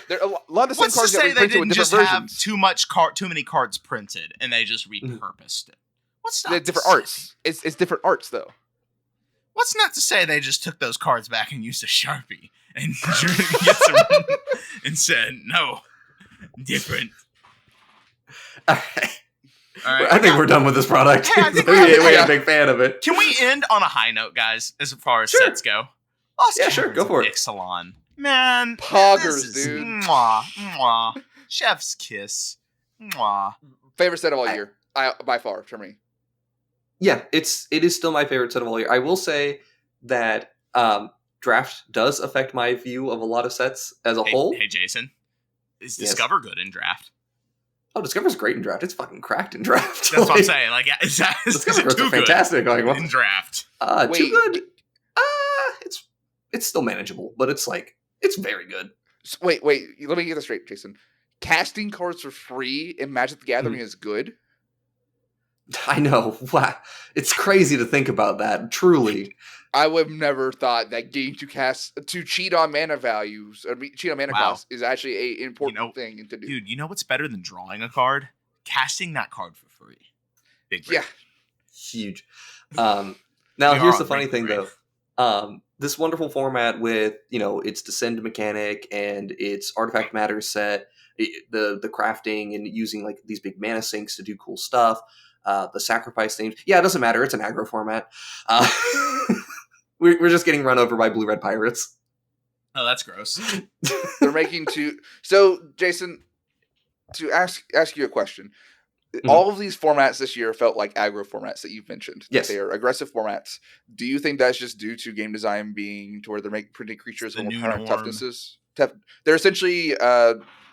There are a lot of the same What's to cards get say they reprinted with didn't different just have versions. too many cards printed, and they just repurposed it? What's not They're to different say? arts. It's different arts though. What's not to say they just took those cards back and used a Sharpie and drew against them and said, no, different. All right, I think we're done with this product. Hey, I think we we have- ain't a big fan of it. Can we end on a high note, guys, as far as Sure. sets go? Lost Yeah, sure, go for it. Ixalan. Man. Poggers, this is- dude. Mwah, mwah. Chef's kiss. Mwah. Favorite set of all year, by far for me. Yeah, it is still my favorite set of all year. I will say that draft does affect my view of a lot of sets as a whole. Hey, Jason. Is Yes. Discover good in draft? Oh, Discover's great in draft. It's fucking cracked in draft. That's what I'm saying. Like, is it Discover's too good fantastic. Like, what? in draft? Too Wait. good. It's still manageable, but it's very good. Wait. Let me get this straight, Jason. casting cards for free in Magic the Gathering is good. I know. Wow. It's crazy to think about that. Truly. I would have never thought that getting to cheat on mana values or cheat on mana costs is actually an important thing to do. Dude, you know what's better than drawing a card? Casting that card for free. Big brain. Yeah. Huge. Now, here's the funny thing, though. This wonderful format with, its Descend mechanic and its Artifact Matter set, the crafting and using like these big mana sinks to do cool stuff, the sacrifice themes. Yeah, it doesn't matter. It's an aggro format. We're just getting run over by blue-red pirates. Oh, that's gross. They're making two. So, Jason, to ask you a question. Mm-hmm. All of these formats this year felt like aggro formats that you've mentioned. Yes. They are aggressive formats. Do you think that's just due to game design being to where they're printing creatures with more current toughnesses? They're essentially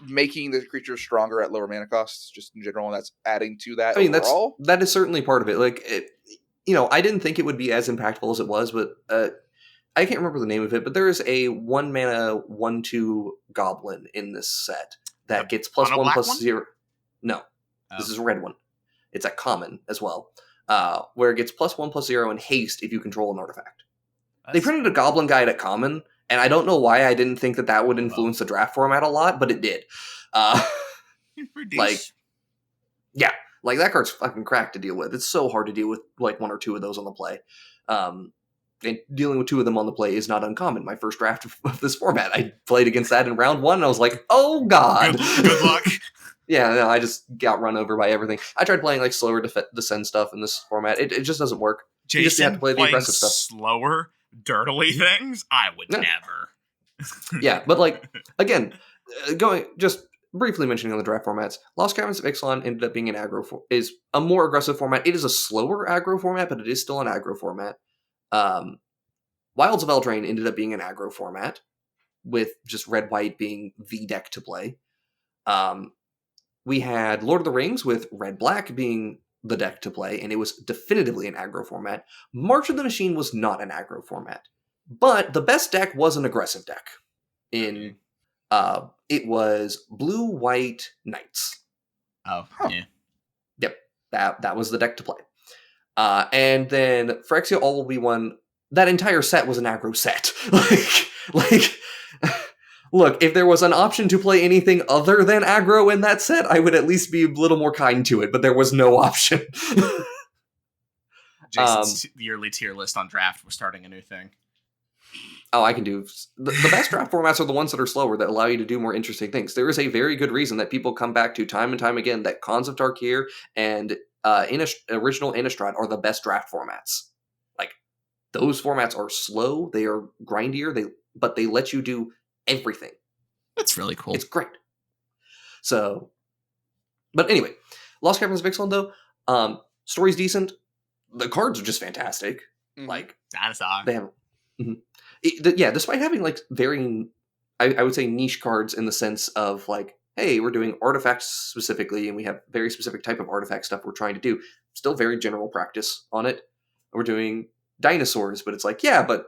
making the creatures stronger at lower mana costs, just in general, and that's adding to that overall? That is certainly part of it. Like, I didn't think it would be as impactful as it was, but I can't remember the name of it, but there is a 1 mana 1/2 goblin in this set that gets +1/+0. No. This is a red one. It's a common as well, where it gets +1/+0 and haste if you control an artifact. They printed a goblin guide at common, and I don't know why I didn't think that would influence the draft format a lot, but it did. Like that card's fucking cracked to deal with. It's so hard to deal with like 1 or 2 of those on the play. And dealing with 2 of them on the play is not uncommon. My first draft of this format, I played against that in round 1, and I was like, oh god. Good luck. Yeah, no, I just got run over by everything. I tried playing like slower Descend stuff in this format. It just doesn't work. Jason, you just have to play the aggressive stuff. Slower, dirtily things? I would never. Yeah, but like, again, just briefly mentioning on the draft formats, Lost Caverns of Ixalan ended up being is a more aggressive format. It is a slower aggro format, but it is still an aggro format. Wilds of Eldraine ended up being an aggro format, with just red-white being the deck to play. We had Lord of the Rings with red-black being the deck to play, and it was definitively an aggro format. March of the Machine was not an aggro format, but the best deck was an aggressive deck. It was blue-white knights. Oh, yeah. Yep, that was the deck to play. And then Phyrexia All Will Be One, that entire set was an aggro set. Look, if there was an option to play anything other than aggro in that set, I would at least be a little more kind to it, but there was no option. Jason's yearly tier list on draft. We're starting a new thing. Oh, I can do... The best draft formats are the ones that are slower, that allow you to do more interesting things. There is a very good reason that people come back to time and time again that Khans of Tarkir and Original Innistrad are the best draft formats. Like, those formats are slow, they are grindier, but they let you do everything. That's really cool. It's great. So, but anyway, Lost Caverns of Ixalan, though, story's decent. The cards are just fantastic. Mm-hmm. Like, Dinosaur. They have... Mm-hmm. Despite having like very, I would say niche cards in the sense of like, hey, we're doing artifacts specifically, and we have very specific type of artifact stuff we're trying to do. Still very general practice on it. We're doing dinosaurs, but it's like, yeah, but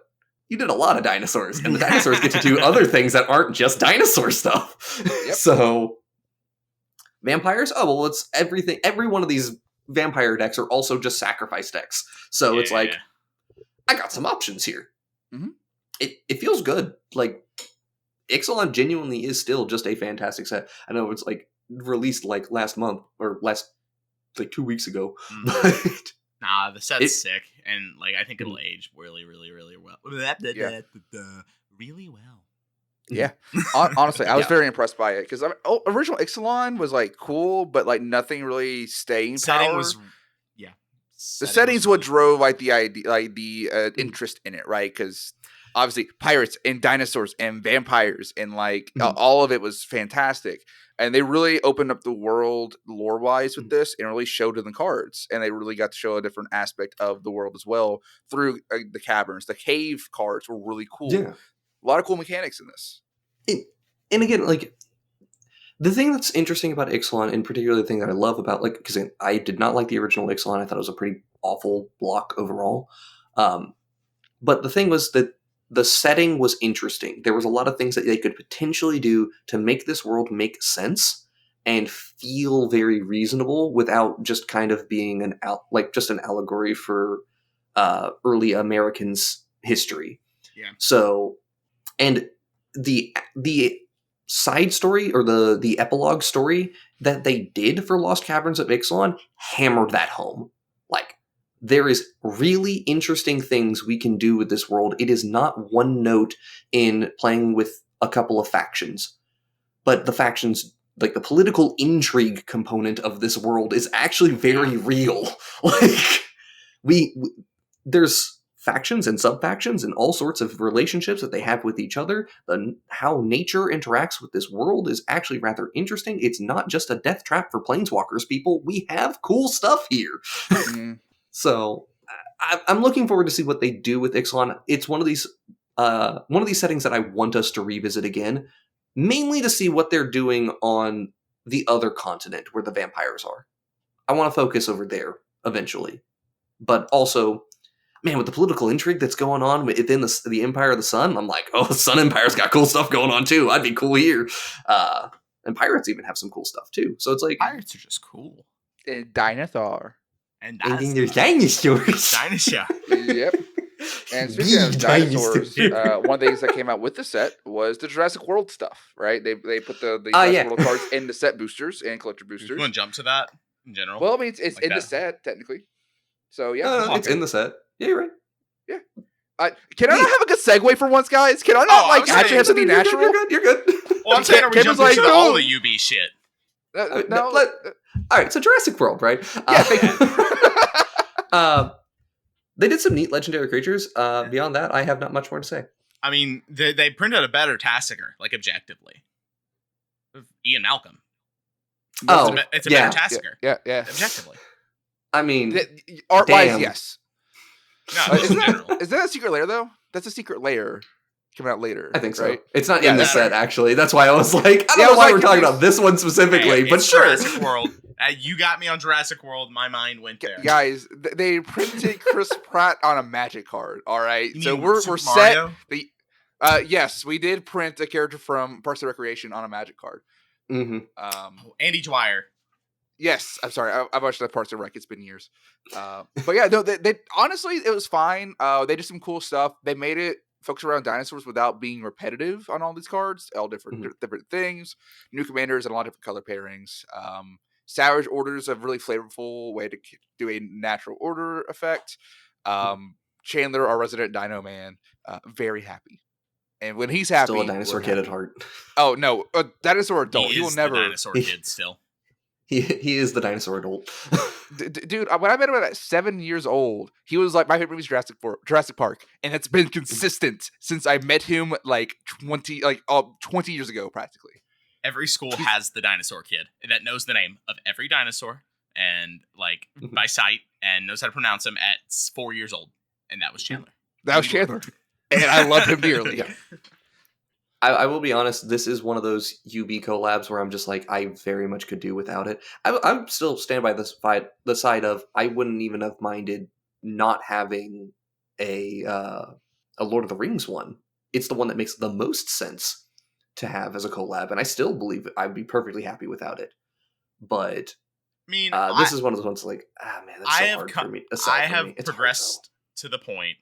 you did a lot of dinosaurs, and the dinosaurs get to do other things that aren't just dinosaur stuff. Yep. So, vampires? Oh, well, it's everything. Every one of these vampire decks are also just sacrifice decks. So it's like, I got some options here. Mm-hmm. It feels good. Like, Ixalan genuinely is still just a fantastic set. I know it's like released like last month or like 2 weeks ago. But nah, the set's sick, and like I think it'll age really, really, really well. Yeah. Really well. Yeah, honestly, I was very impressed by it because original Ixalan was like cool, but like nothing really staying power. The settings what drove like the idea, like the interest in it, right? Because obviously pirates and dinosaurs and vampires and like all of it was fantastic, and they really opened up the world lore wise with this and really showed in the cards, and they really got to show a different aspect of the world as well through the caverns. The cave cards were really cool. Yeah, a lot of cool mechanics in this. And again, like, the thing that's interesting about Ixalan, and particularly the thing that I love about, like, because I did not like the original Ixalan. I thought it was a pretty awful block overall. But the thing was that the setting was interesting. There was a lot of things that they could potentially do to make this world make sense. and feel very reasonable without just kind of being just an allegory for early Americans' history. Yeah. So, and the side story or the epilogue story that they did for Lost Caverns of Ixalan hammered that home. Like, there is really interesting things we can do with this world. It is not one note in playing with a couple of factions, but the factions, like the political intrigue component of this world, is actually very real. Like, there's factions and sub-factions and all sorts of relationships that they have with each other. How nature interacts with this world is actually rather interesting. It's not just a death trap for planeswalkers, people. We have cool stuff here. Mm-hmm. So I'm looking forward to see what they do with Ixalan. It's one of these settings that I want us to revisit again, mainly to see what they're doing on the other continent where the vampires are. I want to focus over there eventually. But also, man, with the political intrigue that's going on within the Empire of the Sun, I'm like, oh, the Sun Empire's got cool stuff going on too. I'd be cool here. And pirates even have some cool stuff too. So it's like, Pirates are just cool. Dinosaur. And then there's dinosaurs. Dinosaur. Yep. And speaking of dinosaurs, one of the things that came out with the set was the Jurassic World stuff, right? They put the Jurassic World cards in the set boosters and collector boosters. You want to jump to that in general? Well, I mean, it's like in that. the set, technically. So, yeah. It's in the set. Yeah, you're right. Yeah. Can I not have a good segue for once, guys? Can I not actually have something natural? You're good. Well, I'm saying, are we jumping to all the UB shit? No. All right, so Jurassic World, right? Yeah, thank you. They did some neat legendary creatures. Beyond that, I have not much more to say. I mean, they printed a better Tassiger, like, objectively. Ian Malcolm. It's a better Tassiger. Yeah. Objectively. I mean, art-wise, yes. No, in general. Is that a secret layer, though? That's a secret layer coming out later. I think so. Right? It's not in the set, actually. That's why I was like, I don't know why we're talking about this one specifically, but sure. Jurassic World. You got me on Jurassic World. My mind went there. Guys, they printed Chris Pratt on a Magic card. All right, you so mean we're Super set. Mario? Yes, we did print a character from Parks and Recreation on a Magic card. Mm-hmm. Andy Dwyer. Yes, I'm sorry. I watched the Parks and Rec. It's been years. But yeah, no, they honestly, it was fine. They did some cool stuff. They made it focus around dinosaurs without being repetitive on all these cards. All different things, new commanders, and a lot of different color pairings. Savage Order's a really flavorful way to do a natural order effect. Chandler, our resident Dino Man, very happy. And when he's happy, still a dinosaur kid at heart. Oh no, a dinosaur adult. He will never. The dinosaur kid still. He is the dinosaur adult. Dude, when I met him at 7 years old, he was like, my favorite movie is Jurassic Park, and it's been consistent since I met him like 20 years ago, practically. Every school has the dinosaur kid that knows the name of every dinosaur and by sight and knows how to pronounce them at 4 years old, and that was Chandler. And I love him dearly. Yeah. I will be honest, this is one of those UB collabs where I'm just like, I very much could do without it. I'm still stand by the side of, I wouldn't even have minded not having a Lord of the Rings one. It's the one that makes the most sense to have as a collab, and I still believe I'd be perfectly happy without it. But I mean, this is one of those ones like, man, that's so hard for me. I have progressed to the point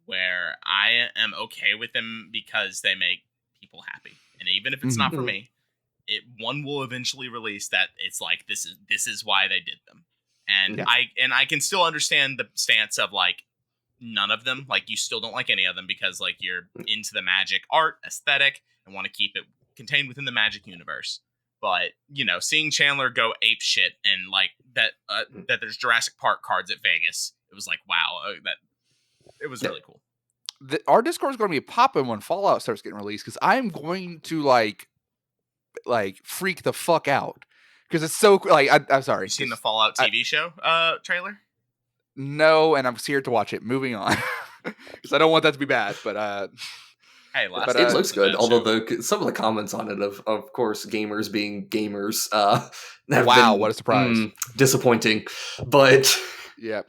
where I am okay with them because they make people happy, and even if it's not for me, one will eventually release that it's like this is why they did them, and I can still understand the stance of like none of them, like you still don't like any of them because like you're into the Magic art aesthetic and want to keep it contained within the Magic universe. But seeing Chandler go ape shit and like that there's Jurassic Park cards at Vegas, it was like wow, that it was really cool. Our Discord is going to be popping when Fallout starts getting released because I'm going to like freak the fuck out because it's so like I'm sorry. You seen the Fallout TV show trailer? No, and I'm scared to watch it. Moving on because I don't want that to be bad. But hey, it looks good. Although some of the comments on it, of course, gamers being gamers, what a surprise! Disappointing, but yeah.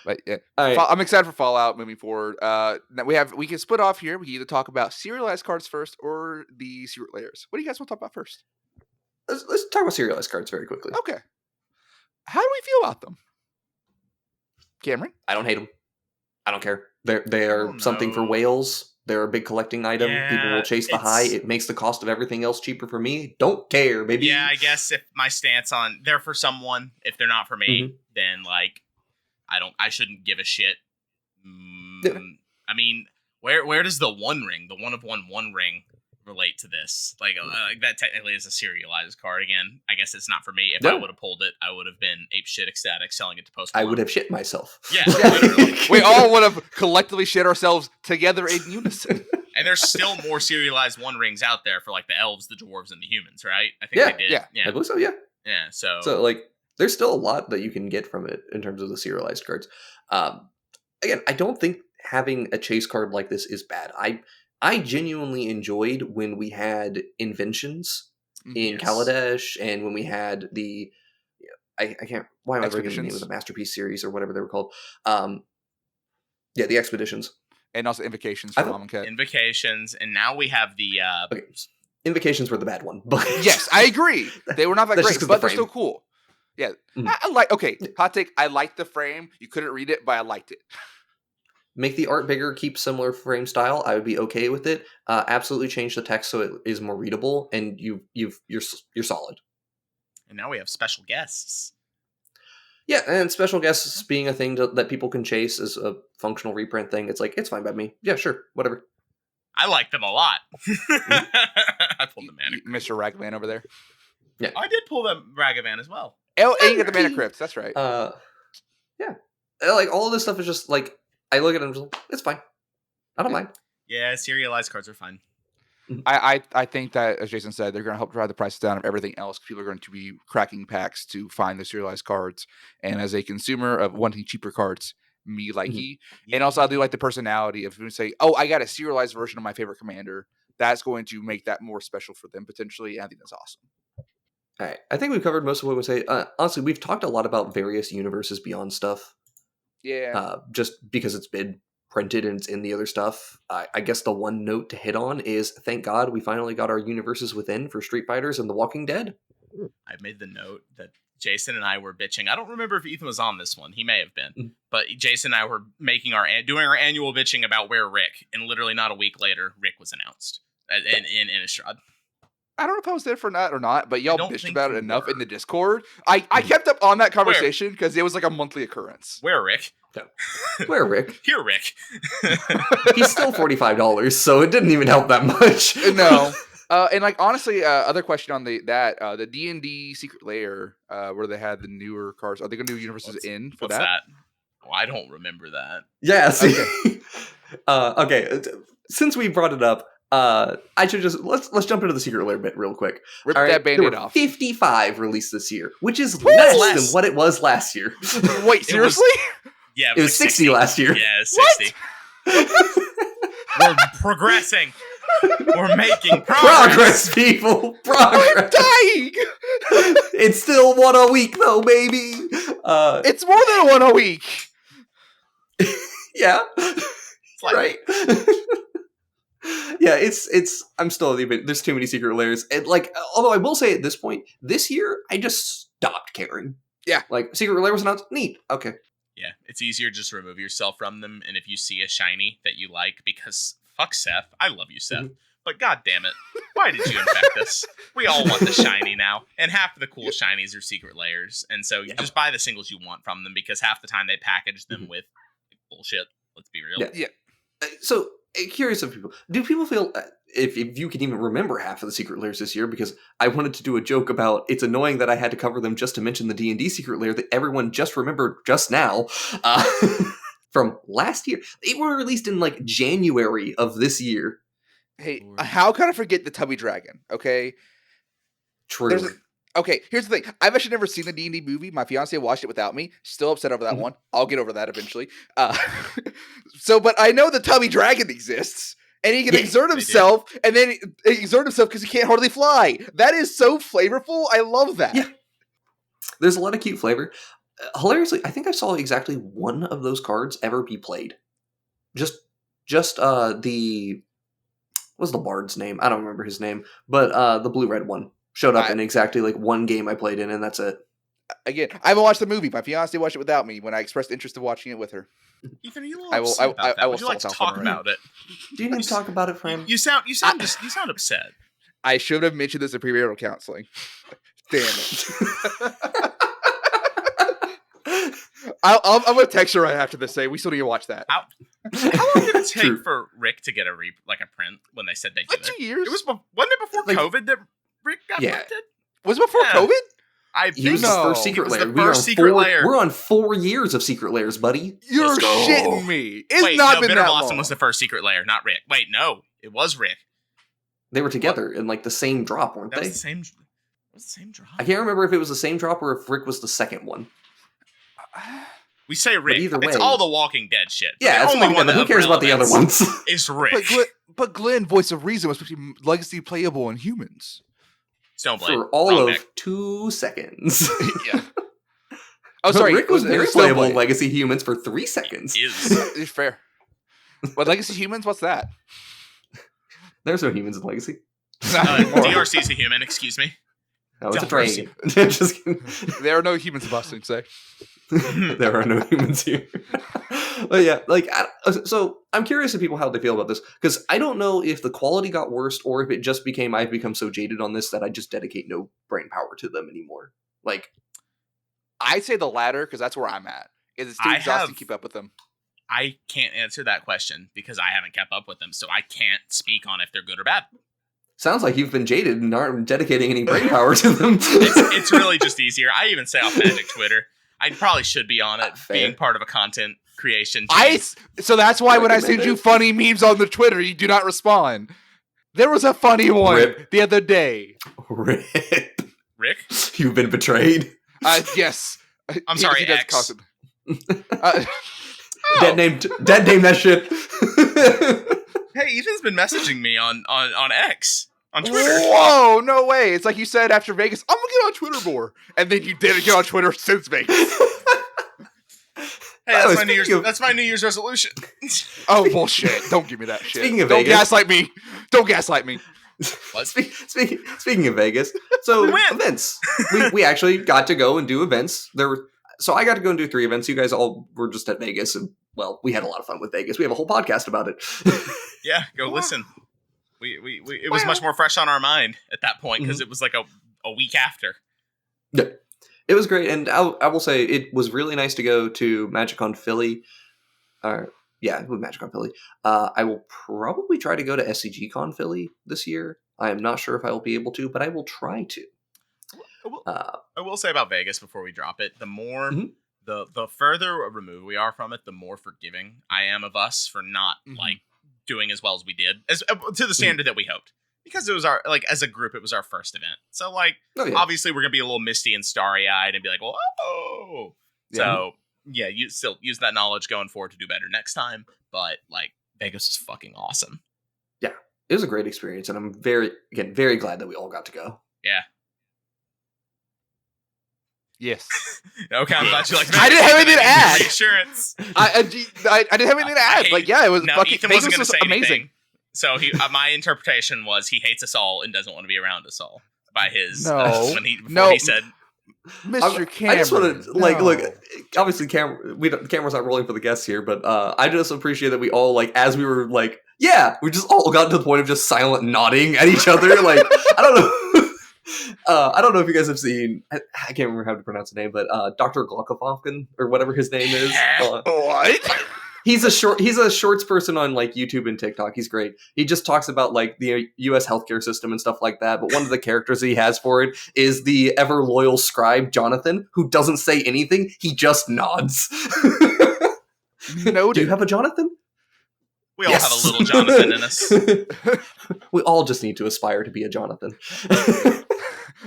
But yeah, right. I'm excited for Fallout moving forward. We can split off here. We can either talk about serialized cards first or the secret layers. What do you guys want to talk about first? let's talk about serialized cards very quickly. Okay. How do we feel about them? Cameron? I don't hate them. I don't care. They are something for whales. They're a big collecting item. Yeah, People will chase the high. It makes the cost of everything else cheaper for me. Don't care, baby. Yeah, I guess if my stance on they're for someone, if they're not for me, then like I shouldn't give a shit. I mean, where does the one of one ring relate to this? Like that technically is a serialized card. Again, I guess it's not for me. If I would have pulled it, I would have been ape shit ecstatic selling it to Post Malone. I would have shit myself. Yeah, literally. We all would have collectively shit ourselves together in unison. And there's still more serialized one rings out there for like the elves, the dwarves, and the humans, right? I think they did. Yeah. I believe so. Yeah. Yeah. So like, there's still a lot that you can get from it in terms of the serialized cards. Again, I don't think having a chase card like this is bad. I genuinely enjoyed when we had inventions in Kaladesh, and when we had the I can't, why am I forgetting the name of the Masterpiece series or whatever they were called? The Expeditions. And also Invocations for Mom and Cat. Invocations, and now we have the okay. Invocations were the bad one, but yes, I agree. They were not that great, but they're still cool. Yeah, I like. Okay, hot take. I liked the frame. You couldn't read it, but I liked it. Make the art bigger, keep similar frame style. I would be okay with it. Absolutely change the text so it is more readable, and you're solid. And now we have special guests. Yeah, and special guests being a thing that people can chase as a functional reprint thing. It's like, it's fine by me. Yeah, sure, whatever. I like them a lot. I pulled the mana. Mr. Ragavan over there. Yeah, I did pull the Ragavan as well. Oh, and you got the Mana Crypts. That's right. Yeah, like all of this stuff is just like, I look at it and I'm just like, it's fine. I don't mind. Yeah, serialized cards are fine. I think that, as Jason said, they're going to help drive the prices down of everything else. People are going to be cracking packs to find the serialized cards. And as a consumer of wanting cheaper cards, me likey. And also, I do like the personality of who say, oh, I got a serialized version of my favorite commander. That's going to make that more special for them potentially. And I think that's awesome. All right. I think we've covered most of what we say. Honestly, we've talked a lot about various universes beyond stuff. Yeah. Just because it's been printed and it's in the other stuff. I guess the one note to hit on is, thank God we finally got our universes within for Street Fighters and The Walking Dead. I made the note that Jason and I were bitching. I don't remember if Ethan was on this one. He may have been. But Jason and I were doing our annual bitching about where Rick, and literally not a week later, Rick was announced in Innistrad. I don't know if I was there for that or not, but y'all bitched about it enough in the Discord. I kept up on that conversation because it was like a monthly occurrence. Where, Rick? Where, Rick? Here, Rick. He's still $45, so it didn't even help that much. No. And like honestly, other question on the D&D Secret Lair, where they had the newer cards. Are they going to do universes for that? Oh, I don't remember that. Yeah. See. Okay. Since we brought it up, I should just let's jump into the Secret Lair bit real quick. Rip that Band-Aid off. 55 released this year, which is less than what it was last year. Wait, seriously? Yeah, it was 60 last year. Yeah, 60. We're progressing. We're making progress, people. Progress. I'm dying. It's still one a week, though, baby. It's more than one a week. Yeah, right. Yeah, it's. I'm still a bit. There's too many Secret Lairs, and like, although I will say at this point, this year I just stopped caring. Yeah, like Secret Lair was announced. Neat. Okay. Yeah, it's easier just to remove yourself from them, and if you see a shiny that you like, because fuck Seth, I love you, Seth, but god damn it, why did you infect us? We all want the shiny now, and half of the cool shinies are Secret Lairs, and so you just buy the singles you want from them, because half the time they package them with bullshit. Let's be real. Yeah. So, curious of people, do people feel, if you can even remember half of the Secret Lairs this year, because I wanted to do a joke about, it's annoying that I had to cover them just to mention the D&D Secret Lair that everyone just remembered just now, from last year. They were released in like January of this year. Hey, how can I forget the Tubby Dragon? Okay. True. Okay, here's the thing. I've actually never seen the D&D movie. My fiance watched it without me. Still upset over that one. I'll get over that eventually. But I know the Tubby Dragon exists, and he can exert himself, and then exert himself because he can't hardly fly. That is so flavorful. I love that. Yeah. There's a lot of cute flavor. Hilariously, I think I saw exactly one of those cards ever be played. Just the... What's the bard's name? I don't remember his name. But the blue-red one. showed up in exactly like one game I played in, and that's it. Again, I haven't watched the movie. My fiance watched it without me when I expressed interest in watching it with her. Ethan, are you a little upset about that? I will Would you like to talk about it? Do you need to talk about it, friend? You sound upset. I should have mentioned this in premarital counseling. Damn it. I'm gonna text her right after this. Say we still need to watch that. How long did it take for Rick to get a print when they said they did Like 2 years. It was wasn't it before COVID that Rick got printed? Was it before COVID? He was the first Secret Lair. We're on 4 years of Secret Lairs, buddy. You're shitting me. It's not been Bitter that Blossom long. was the first Secret Lair, not Rick. Wait, no, it was Rick. They were together in like the same drop, weren't That they? was the same drop. I can't remember if it was the same drop or if Rick was the second one. We say Rick. Either It's way. all the Walking Dead shit. Yeah, the it's only one who of cares about the other relevance ones? is Rick. But Glenn, voice of reason, was supposed to be legacy playable in humans. Stoneblade. For all Wrong of Nick. 2 seconds. Yeah. Oh, sorry. Rick was very Stoneblade. playable in Legacy Humans for 3 seconds. It's fair. But legacy humans, what's that? There's no humans in Legacy. DRC's a human, excuse me. No, it's a Delversi. dragon. Just kidding. There are no humans in Boston, say. There are no humans here. But yeah, like, so I'm curious to people how they feel about this, because I don't know if the quality got worse or if it just became I've become so jaded on this that I just dedicate no brain power to them anymore. Like, I'd say the latter, because that's where I'm at. It's too exhausting to keep up with them. I can't answer that question because I haven't kept up with them, so I can't speak on if they're good or bad. sounds like you've been jaded and aren't dedicating any brain power to them. It's really just easier. I even say off Magic Twitter. I probably should be on it, Fair. being part of a content creation team. So that's why when I Recommend send you it. funny memes on the Twitter, you do not respond. There was a funny one Rip. the other day. Rip. Rick? You've been betrayed. Yes. I'm sorry, He does X. constantly. Dead name that shit. Hey, Ethan's been messaging me on X, on Twitter. Whoa, no way. It's like you said after Vegas, I'm going to get on Twitter more. And then you didn't get on Twitter since Vegas. Hey, that's my New Year's resolution. Oh, bullshit. Don't give me that shit. Speaking of Don't Vegas. gaslight me. Don't gaslight me. What? Speaking of Vegas, so We went. events. We actually got to go and do events. So I got to go and do 3 events. You guys all were just at Vegas, and well, we had a lot of fun with Vegas. We have a whole podcast about it. Yeah, go listen. It was much more fresh on our mind at that point because it was like a week after. Yeah. It was great, and I will say it was really nice to go to MagicCon Philly. Yeah, it was MagicCon Philly. I will probably try to go to SCGCon Philly this year. I am not sure if I will be able to, but I will try to. I will say about Vegas before we drop it, the more Mhm. the further removed we are from it, the more forgiving I am of us for not like doing as well as we did, as to the standard that we hoped. Because it was our, like, as a group, it was our first event. So, like, obviously we're going to be a little misty and starry-eyed and be like, whoa! Yeah. So, yeah, you still use that knowledge going forward to do better next time. But, like, Vegas was fucking awesome. Yeah, it was a great experience, and I'm very glad that we all got to go. Yeah. Yes. Okay, I'm glad you like I didn't have anything to add. Reassurance. I didn't have anything to add. Like, yeah, it was No, fucking Ethan Vegas wasn't going to was say amazing. anything. So my interpretation was he hates us all and doesn't want to be around us all. By his No. before he said, Mr. Cameron. I just want to look. no. Obviously, the camera's not rolling for the guests here, but I just appreciate that we all as we were we just all got to the point of just silent nodding at each other. Like I don't know. I don't know if you guys have seen. I can't remember how to pronounce the name, but Dr. Glockovofkin or whatever his name is. What? He's a shorts person on YouTube and TikTok. He's great. He just talks about the U.S. healthcare system and stuff like that. But one of the characters he has for it is the ever loyal scribe Jonathan, who doesn't say anything. He just nods. Noted. Do you have a Jonathan? we all have a little Jonathan in us. We all just need to aspire to be a Jonathan.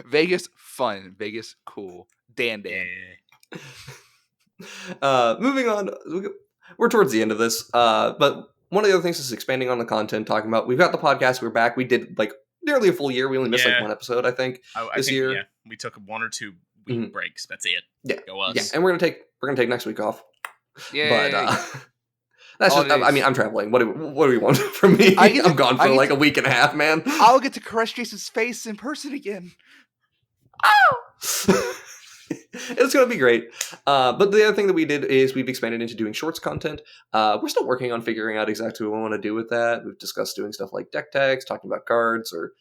Vegas fun. Vegas cool. Dan. Moving on. We're towards the end of this, but one of the other things is expanding on the content, talking about, we've got the podcast, we're back, we did nearly a full year, we only missed one episode, I think, I this think, year. Yeah, we took 1 or 2 week breaks, that's it. Yeah. Go us. Yeah, and we're gonna take next week off. Yeah. But that's just, Holidays. I mean, I'm traveling. What do we want from me? I'm gone for a week and a half, man. I'll get to caress Jason's face in person again. It's going to be great. But the other thing that we did is we've expanded into doing shorts content. We're still working on figuring out exactly what we want to do with that. We've discussed doing stuff like deck tags, talking about cards, or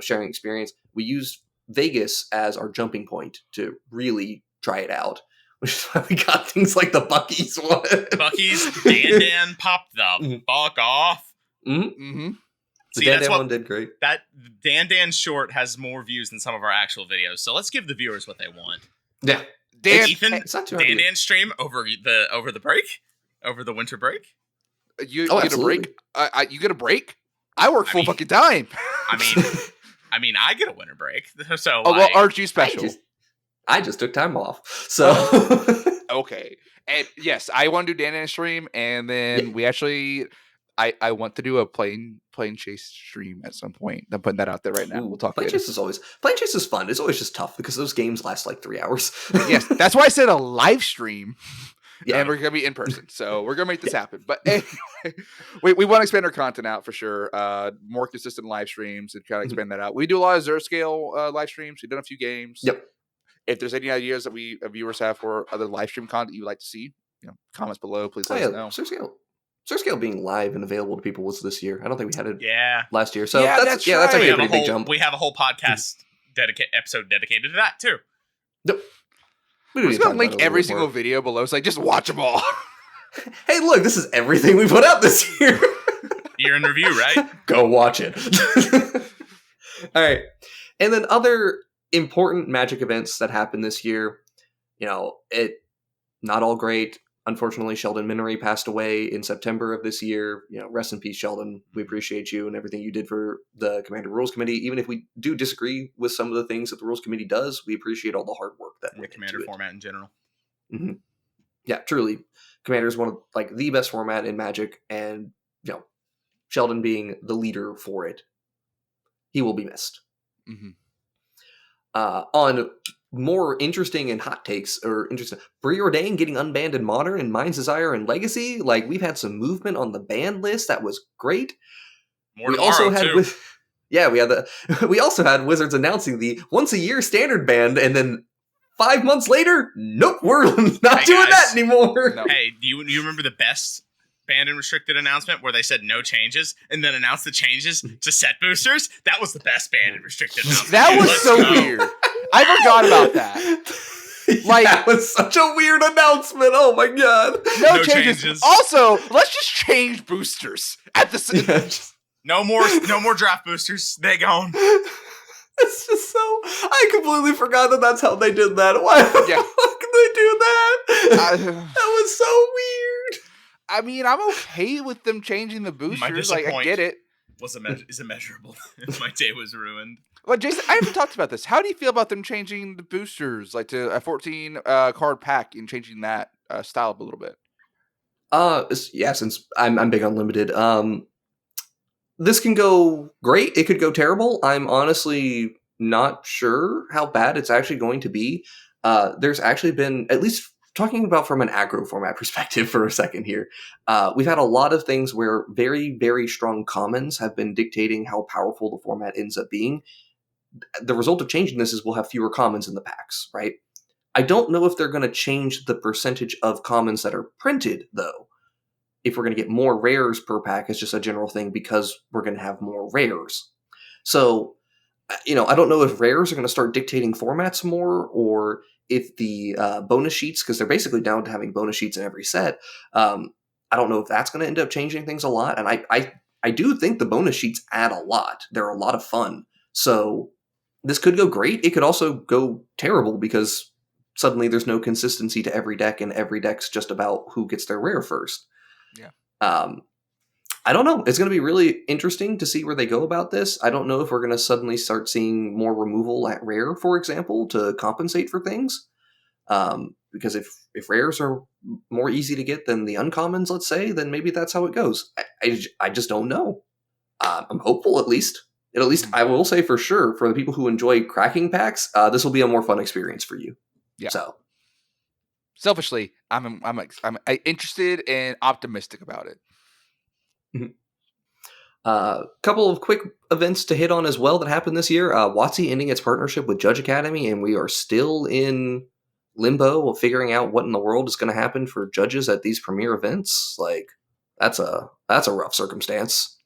sharing experience. We used Vegas as our jumping point to really try it out, which is why we got things like the Bucky's one. Bucky's Dan popped the fuck off. Mm-hmm. The Dan one did great. That Dan short has more views than some of our actual videos, so let's give the viewers what they want. Yeah, Ethan, it's not too hard Dan stream over the break, over the winter break. You get a break. You get a break. I work full fucking time. I mean, I get a winter break. So, well, aren't you special? I just took time off. So okay, and yes, I want to do Dan stream, and then we actually. I want to do a plane chase stream at some point. I'm putting that out there right now. We'll talk. Plane chase is fun. It's always just tough because those games last like 3 hours. Yes, that's why I said a live stream. Yeah. And we're gonna be in person, so we're gonna make this happen. But anyway, we want to expand our content out for sure. More consistent live streams and kind of expand that out. We do a lot of Zero Scale live streams. We've done a few games. Yep. If there's any ideas that viewers have for other live stream content you'd like to see, comments below. Please let us know. Zero Scale being live and available to people was this year. I don't think we had it last year. So that's right. That's actually a pretty big jump. We have a whole podcast episode dedicated to that too. Yep. We're just gonna link every single video below. It's like just watch them all. Hey, look, this is everything we put out this year. Year in review, right? Go watch it. All right, and then other important Magic events that happened this year. Not all great. Unfortunately, Sheldon Menery passed away in September of this year. Rest in peace, Sheldon. We appreciate you and everything you did for the Commander Rules Committee. Even if we do disagree with some of the things that the Rules Committee does, we appreciate all the hard work that went into Commander format in general. Mm-hmm. Yeah, truly, Commander is one of the best format in Magic, and Sheldon being the leader for it, he will be missed. Mm-hmm. On more interesting and hot takes, or interesting, Preordain getting unbanned in Modern and Mind's Desire and Legacy. We've had some movement on the ban list that was great. We also had we also had Wizards announcing the once a year standard ban, and then 5 months later, nope, we're not doing that anymore. No. Hey, do you remember the best banned and restricted announcement where they said no changes and then announced the changes to set boosters? That was the best banned and restricted announcement. That was so weird. I forgot about that. That was such a weird announcement. Oh my god. No changes. Also, let's just change boosters at the No more draft boosters. They gone. It's just so. I completely forgot that that's how they did that. Why the fuck did they do that? That was so weird. I mean, I'm okay with them changing the boosters. I get it. Is immeasurable. My day was ruined. Well, Jason, I haven't talked about this. How do you feel about them changing the boosters, to a 14 card pack, and changing that style up a little bit? Since I'm big on limited. This can go great. It could go terrible. I'm honestly not sure how bad it's actually going to be. There's actually been, at least talking about from an aggro format perspective for a second here, we've had a lot of things where very, very strong commons have been dictating how powerful the format ends up being. The result of changing this is we'll have fewer commons in the packs, right? I don't know if they're going to change the percentage of commons that are printed, though. If we're going to get more rares per pack, it's just a general thing because we're going to have more rares. So, I don't know if rares are going to start dictating formats more, or if the bonus sheets, because they're basically down to having bonus sheets in every set. I don't know if that's going to end up changing things a lot. And I do think the bonus sheets add a lot. They're a lot of fun. So this could go great. It could also go terrible because suddenly there's no consistency to every deck, and every deck's just about who gets their rare first. Yeah. I don't know. It's going to be really interesting to see where they go about this. I don't know if we're going to suddenly start seeing more removal at rare, for example, to compensate for things. Because if rares are more easy to get than the uncommons, let's say, then maybe that's how it goes. I just don't know. I'm hopeful, at least. I will say for sure, for the people who enjoy cracking packs, this will be a more fun experience for you. Yeah. So, selfishly, I'm interested and optimistic about it. Couple of quick events to hit on as well that happened this year. WotC ending its partnership with Judge Academy, and we are still in limbo of figuring out what in the world is going to happen for judges at these premier events. Like, that's a rough circumstance.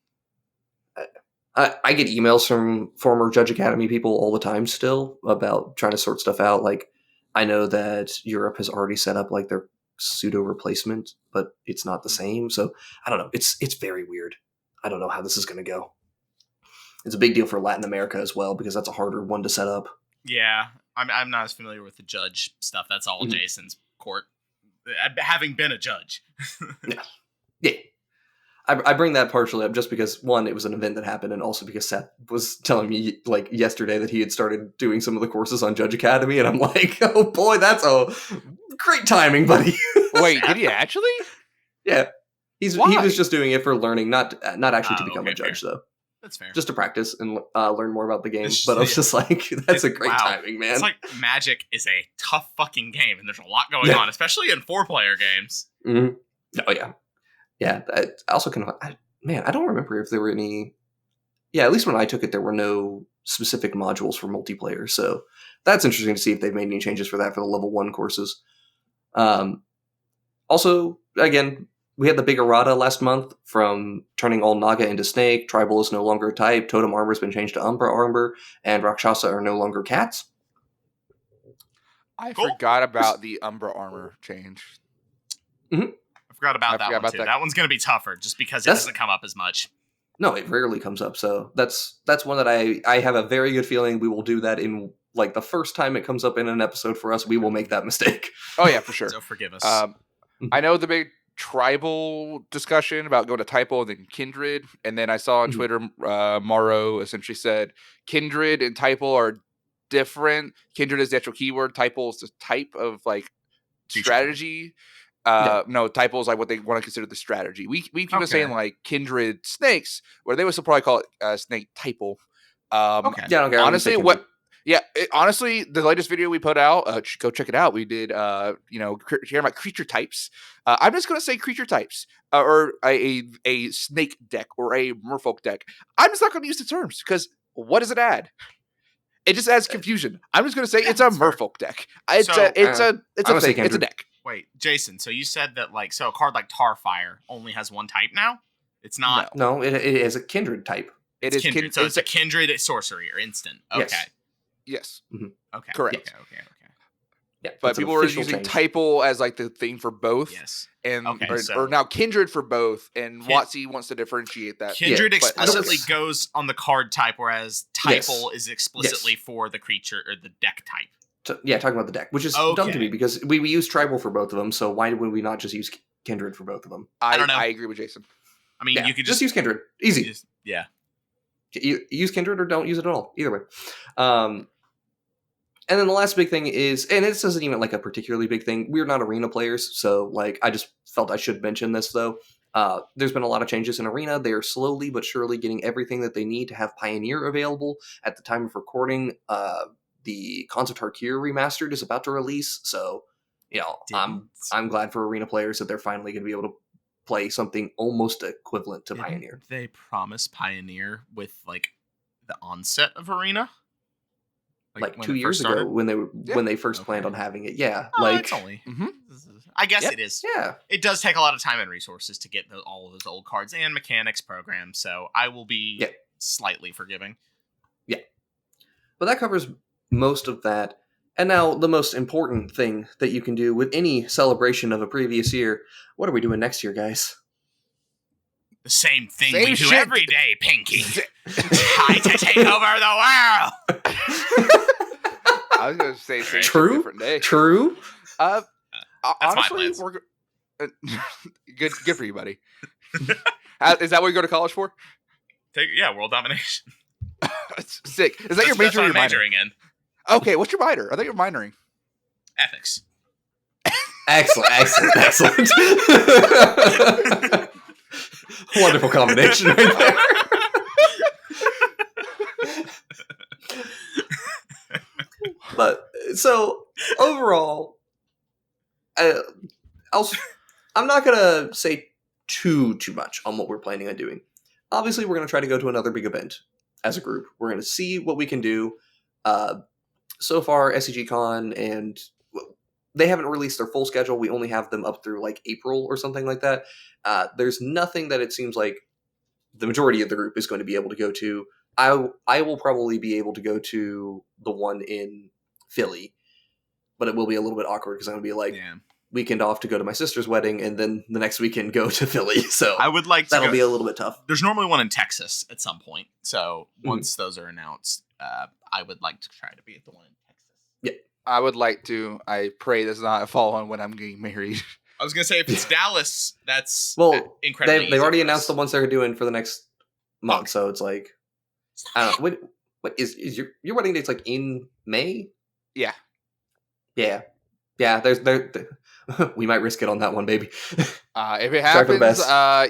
I get emails from former Judge Academy people all the time still about trying to sort stuff out. Like, I know that Europe has already set up like their pseudo replacement, but it's not the same. So I don't know. It's very weird. I don't know how this is going to go. It's a big deal for Latin America as well, because that's a harder one to set up. Yeah, I'm not as familiar with the judge stuff. That's all Jason's court, having been a judge. Yeah. I bring that partially up just because, one, it was an event that happened, and also because Seth was telling me like yesterday that he had started doing some of the courses on Judge Academy, and I'm like, oh boy, that's a great timing, buddy. Wait, did he actually? Yeah. He was just doing it for learning, not actually to become a judge, though. That's fair. Just to practice and learn more about the game. But I was just like, that's a great timing, man. It's like Magic is a tough fucking game, and there's a lot going on, especially in 4-player games. Mm-hmm. Oh, yeah. Yeah, I also I don't remember if there were any... Yeah, at least when I took it, there were no specific modules for multiplayer. So that's interesting to see if they've made any changes for that for the level 1 courses. Also, again, we had the big errata last month from turning all Naga into Snake. Tribal is no longer a type. Totem armor has been changed to Umbra armor. And Rakshasa are no longer cats. I forgot about the Umbra armor change. Mm-hmm. I forgot about that one, too. That one's going to be tougher, just because it doesn't come up as much. No, it rarely comes up. So that's one that I have a very good feeling we will do that in, like, the first time it comes up in an episode for us, we will make that mistake. Oh, yeah, for sure. So forgive us. I know the big tribal discussion about going to typo and then kindred, and then I saw on Twitter Morrow essentially said kindred and typo are different. Kindred is the actual keyword, typo is the type of like strategy. No, typo is like what they want to consider the strategy. We keep on saying like kindred snakes, where they would still probably call it snake typo. Yeah, I don't care. Honestly, honestly, the latest video we put out, go check it out. We did, hearing about creature types. I'm just going to say creature types, or a snake deck, or a merfolk deck. I'm just not going to use the terms, because what does it add? It just adds confusion. I'm just going to say it's a merfolk deck. It's a deck. Wait, Jason, so you said that a card like Tarfire only has one type now? It's not. No, it is a kindred type. It is kindred. So it's a kindred sorcery or instant. Okay. Yes. Mm-hmm. Okay. Correct. Okay. Yeah, but people were using typo as like the thing for both. Yes. And or now kindred for both, and WotC wants to differentiate that. Kindred explicitly goes on the card type, whereas typo is explicitly for the creature or the deck type. Talking about the deck, which is dumb to me because we use tribal for both of them. So why would we not just use kindred for both of them? I don't know. I agree with Jason. I mean, you could just use kindred. Easy. You use kindred or don't use it at all. Either way. And then the last big thing is, and this isn't even like a particularly big thing. We're not arena players, so like I just felt I should mention this though. There's been a lot of changes in arena. They are slowly but surely getting everything that they need to have Pioneer available. At the time of recording, the Khans of Tarkir remastered is about to release, so I'm glad for arena players that they're finally going to be able to play something almost equivalent to Pioneer. They promise Pioneer with like the onset of arena. Like 2 years ago when they first planned on having it. Yeah. It's only. I guess it is. Yeah. It does take a lot of time and resources to get all of those old cards and mechanics programs, so I will be slightly forgiving. Yeah. But that covers most of that. And now the most important thing that you can do with any celebration of a previous year. What are we doing next year, guys? The same thing we do every day, Pinky. Try to take over the world. I was going to say true. Different day. True. Honestly, we're good for you, buddy. Is that what you go to college for? World domination. Sick. Is that your major? That's what I'm majoring in. Okay, what's your minor? I thought you were minoring. Ethics. Excellent. Wonderful combination right there. But so overall, I'm not gonna say too much on what we're planning on doing. obviously we're going to try to go to another big event as a group. We're going to see what we can do. So far, SCGCon and they haven't released their full schedule. We only have them up through like April or something like that. There's nothing that it seems like the majority of the group is going to be able to go to. I will probably be able to go to the one in Philly, but it will be a little bit awkward because I'm going to be like weekend off to go to my sister's wedding and then the next weekend go to Philly. So I would like to that'll be a little bit tough. There's normally one in Texas at some point. So once those are announced, I would like to try to be at the one in Texas. Yeah. I would like to. I pray does not fall on when I'm getting married. I was going to say, if it's Dallas, that's They've incredibly already announced the ones they're doing for the next month. Okay. So it's like, I don't know. What is your wedding date's like in May? Yeah. Yeah. We might risk it on that one, baby. If it happens,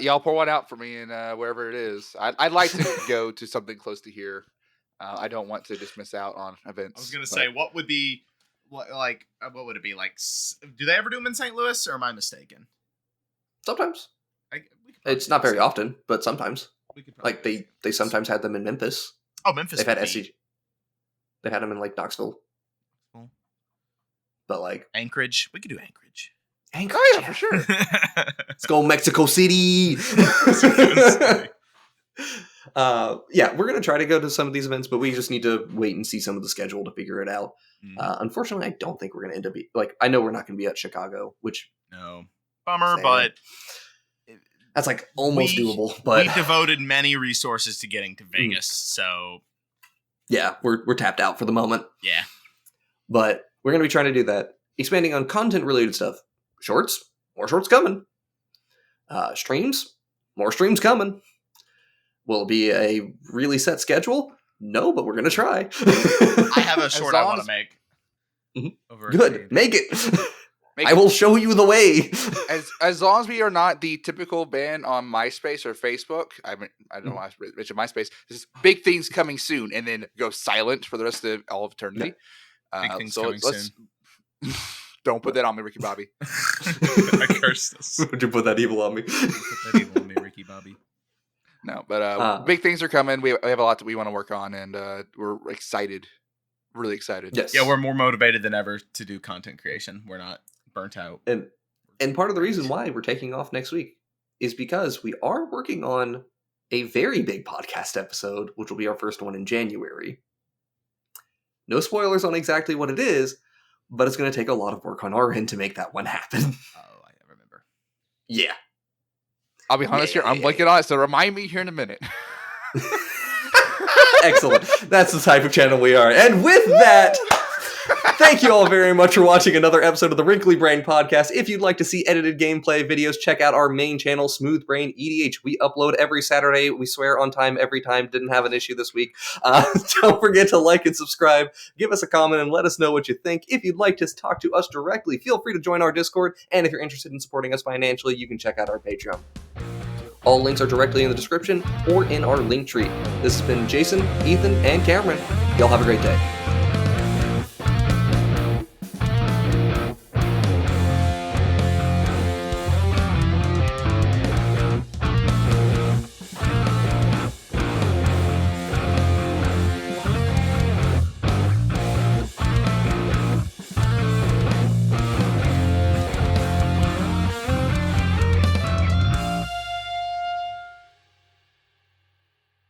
y'all pour one out for me and wherever it is. I'd like to go to something close to here. I don't want to just miss out on events. I was going to say, what would it be like? Do they ever do them in St. Louis, or am I mistaken? Sometimes. It's not very often, but sometimes. Like they sometimes had them in Memphis. Oh, Memphis. They've had SCG. They've had them in like Knoxville. Cool. But like Anchorage, we could do Anchorage. Oh yeah, for sure. Let's go Mexico City. Yeah, we're gonna try to go to some of these events, but we just need to wait and see some of the schedule to figure it out. Unfortunately, I don't think we're gonna end up I know we're not gonna be at Chicago, which bummer, but that's like almost doable. But we devoted many resources to getting to Vegas, so yeah, we're tapped out for the moment. Yeah, but we're gonna be trying to do that, expanding on content related stuff. Shorts, more shorts coming. Streams, more streams coming. Will it be a really set schedule? No, but we're going to try. I have a short I want to make. Good. Make it. I will show you the way. As long as we are not the typical band on MySpace or Facebook. I don't know why I mentioned MySpace. There's big things coming soon, and then go silent for the rest of all of eternity. Big things coming soon. Don't put that on me, Ricky Bobby. I curse this. Would you put that evil on me? Put that evil on me, Ricky Bobby. No, but big things are coming. We have a lot that we want to work on, and we're excited. Really excited. Yes. Yeah, we're more motivated than ever to do content creation. We're not burnt out. And part of the reason why we're taking off next week is because we are working on a very big podcast episode, which will be our first one in January. No spoilers on exactly what it is, but it's going to take a lot of work on our end to make that one happen. Oh, I remember. Yeah. I'll be honest here. I'm blanking on it, so remind me here in a minute. Excellent. That's the type of channel we are. And with that, thank you all very much for watching another episode of the Wrinkly Brain Podcast. If you'd like to see edited gameplay videos, check out our main channel, SmoothBrainEDH. We upload every Saturday. We swear on time every time. Didn't have an issue this week. Don't forget to like and subscribe. Give us a comment and let us know what you think. If you'd like to talk to us directly, feel free to join our Discord. And if you're interested in supporting us financially, you can check out our Patreon. All links are directly in the description or in our link tree. This has been Jason, Ethan, and Cameron. Y'all have a great day.